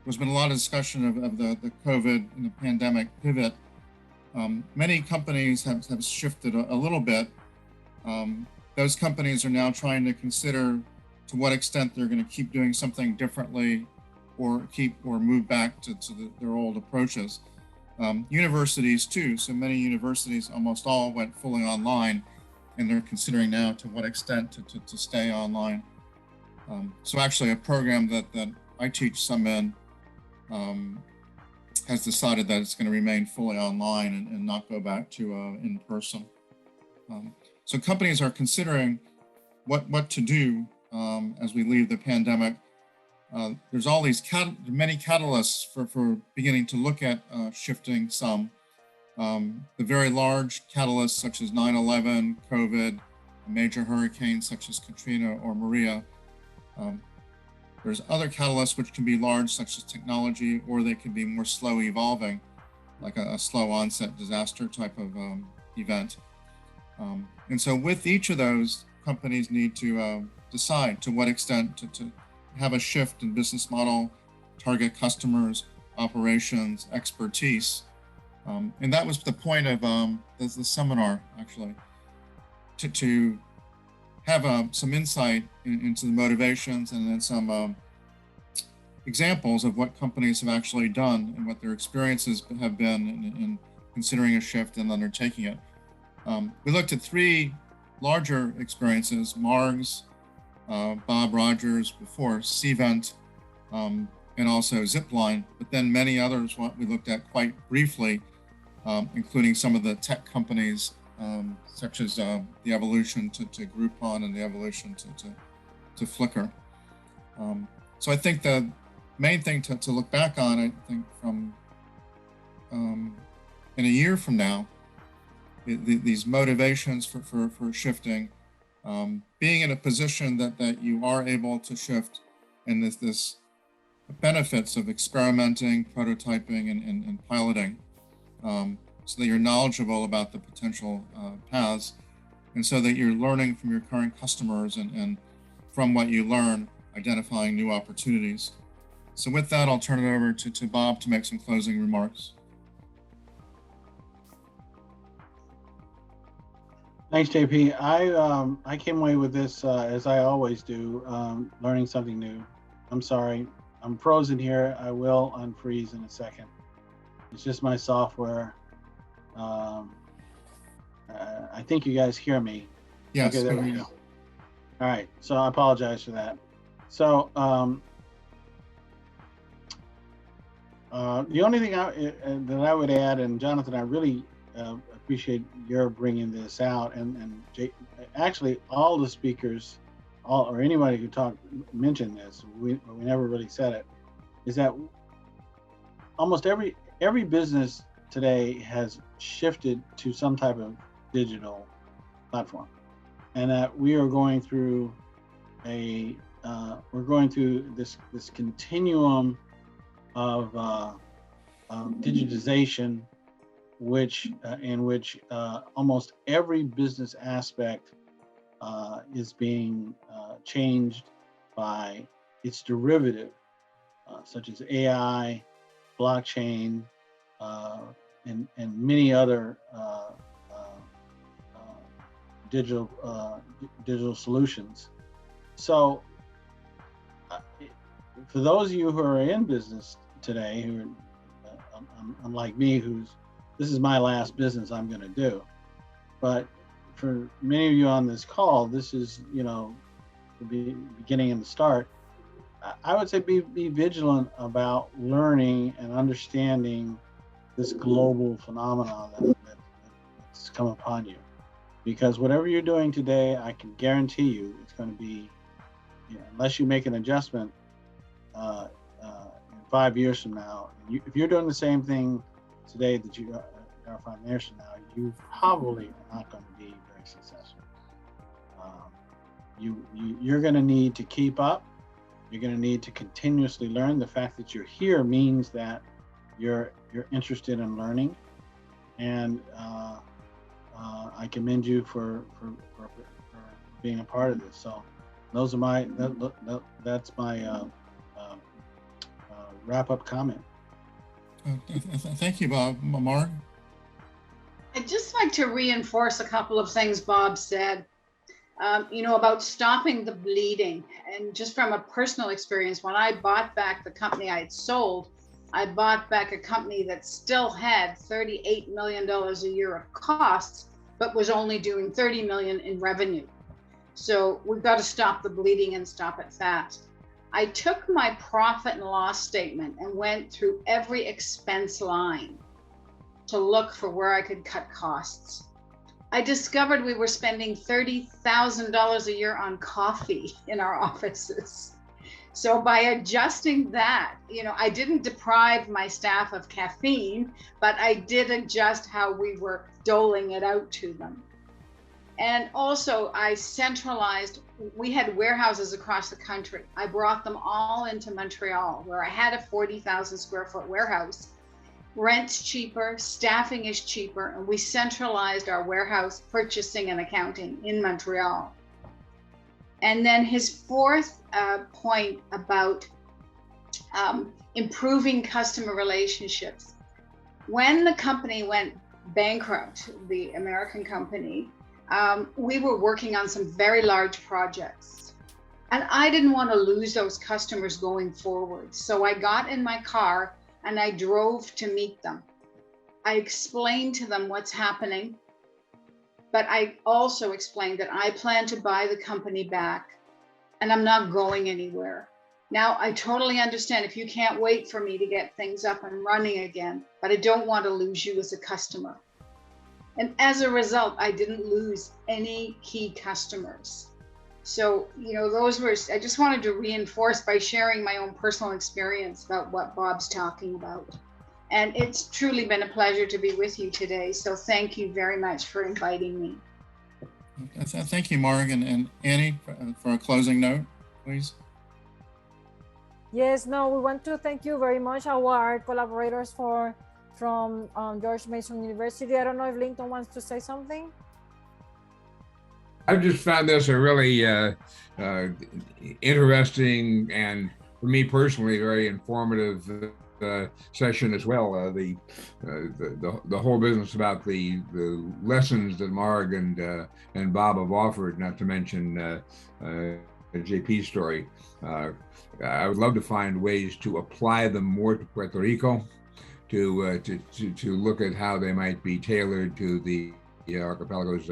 there's been a lot of discussion of the COVID and the pandemic pivot. Many companies have shifted a little bit. Those companies are now trying to consider to what extent they're going to keep doing something differently or move back to their old approaches. Universities too, so many universities, almost all, went fully online, and they're considering now to what extent to stay online. So actually a program that I teach some in has decided that it's going to remain fully online and not go back to in person. So companies are considering what to do as we leave the pandemic. There's all these many catalysts for beginning to look at shifting some. The very large catalysts such as 9/11, COVID, major hurricanes such as Katrina or Maria. There's other catalysts which can be large, such as technology, or they can be more slow evolving, like a slow onset disaster type of event. And so with each of those, companies need to decide to what extent to have a shift in business model, target customers, operations, expertise. And that was the point of the seminar, actually, to have some insight into the motivations and then some examples of what companies have actually done and what their experiences have been in considering a shift and undertaking it. We looked at 3 larger experiences: Margs, Bob Rogers before, Cvent, and also Zipline, but then many others what we looked at quite briefly, including some of the tech companies, such as the evolution to Groupon and the evolution to Flickr. So I think the main thing to look back on, I think from in a year from now, these motivations for shifting, being in a position that you are able to shift, and this benefits of experimenting, prototyping, and piloting, so that you're knowledgeable about the potential paths, and so that you're learning from your current customers and from what you learn, identifying new opportunities. So with that, I'll turn it over to Bob to make some closing remarks. Thanks, JP. I came away with this, as I always do, learning something new. I'm sorry, I'm frozen here. I will unfreeze in a second. It's just my software. I think you guys hear me. Yes. Okay, there we go. All right, so I apologize for that. So the only thing that I would add, and Jonathan, I really appreciate your bringing this out, and actually all the speakers, or anybody who mentioned this, we never really said it, is that almost every business today has shifted to some type of digital platform, and that we are going through this continuum of digitization, in which almost every business aspect is being changed by its derivative, such as AI, blockchain, and many other digital solutions. So for those of you who are in business today, who are unlike me, this is my last business I'm going to do, but for many of you on this call, this is the beginning and the start. I would say be vigilant about learning and understanding this global phenomenon that's come upon you, because whatever you're doing today, I can guarantee you it's going to be, unless you make an adjustment 5 years from now, if you're doing the same thing today that you are 5 years from now, you probably are not going to be very successful. You're going to need to keep up. You're going to need to continuously learn. The fact that you're here means that you're interested in learning, and I commend you for being a part of this. So those are that's my wrap-up comment. Thank you, Bob. Mark? I'd just like to reinforce a couple of things Bob said, about stopping the bleeding. And just from a personal experience, when I bought back the company I had sold, I bought back a company that still had $38 million a year of costs, but was only doing 30 million in revenue. So we've got to stop the bleeding and stop it fast. I took my profit and loss statement and went through every expense line to look for where I could cut costs. I discovered we were spending $30,000 a year on coffee in our offices. So by adjusting that, I didn't deprive my staff of caffeine, but I did adjust how we were doling it out to them. And also I centralized we had warehouses across the country. I brought them all into Montreal, where I had a 40,000 square foot warehouse. Rent's cheaper, staffing is cheaper, and we centralized our warehouse purchasing and accounting in Montreal. And then his fourth point about improving customer relationships. When the company went bankrupt, the American company, we were working on some very large projects. And I didn't want to lose those customers going forward. So I got in my car and I drove to meet them. I explained to them what's happening, but I also explained that I plan to buy the company back and I'm not going anywhere. Now, I totally understand if you can't wait for me to get things up and running again, but I don't want to lose you as a customer. And as a result, I didn't lose any key customers. So, you know, those were, I just wanted to reinforce by sharing my own personal experience about what Bob's talking about. And it's truly been a pleasure to be with you today. So thank you very much for inviting me. Thank you, Morgan. And Annie, for a closing note, please. Yes, no, we want to thank you very much, our collaborators from George Mason University. I don't know if Lincoln wants to say something. I've just found this a really interesting and, for me personally, very informative session as well. The whole business about the lessons that Marg and Bob have offered, not to mention JP's story. I would love to find ways to apply them more to Puerto Rico, to look at how they might be tailored to the archipelago's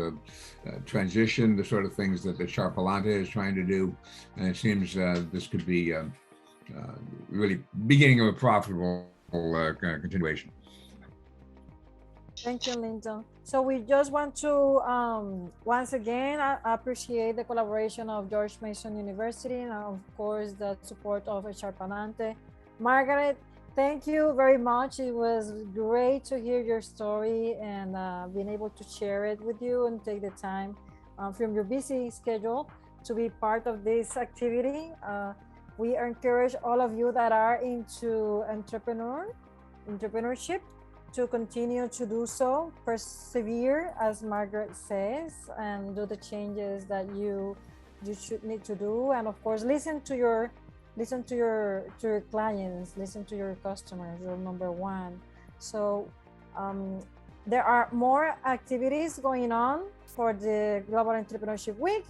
transition, the sort of things that the Charpalante is trying to do. And it seems this could be really beginning of a profitable continuation. Thank you, Linton. So we just want to once again appreciate the collaboration of George Mason University and of course the support of Charpalante. Margaret, thank you very much. It was great to hear your story and being able to share it with you and take the time from your busy schedule to be part of this activity. We encourage all of you that are into entrepreneurship to continue to do so, persevere, as Margaret says, and do the changes that you should need to do, and of course listen to your clients, listen to your customers, rule number one. So there are more activities going on for the Global Entrepreneurship Week.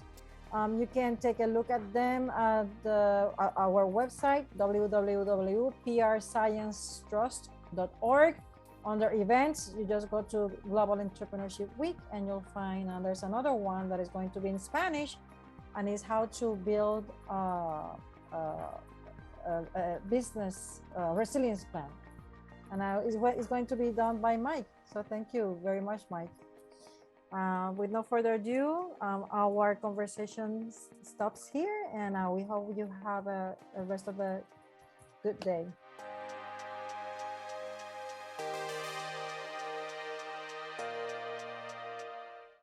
You can take a look at them at our website, www.prsciencetrust.org. Under events, you just go to Global Entrepreneurship Week and you'll find there's another one that is going to be in Spanish, and is how to build a business resilience plan. And it's going to be done by Mike. So thank you very much, Mike. With no further ado, our conversation stops here, and we hope you have a rest of a good day.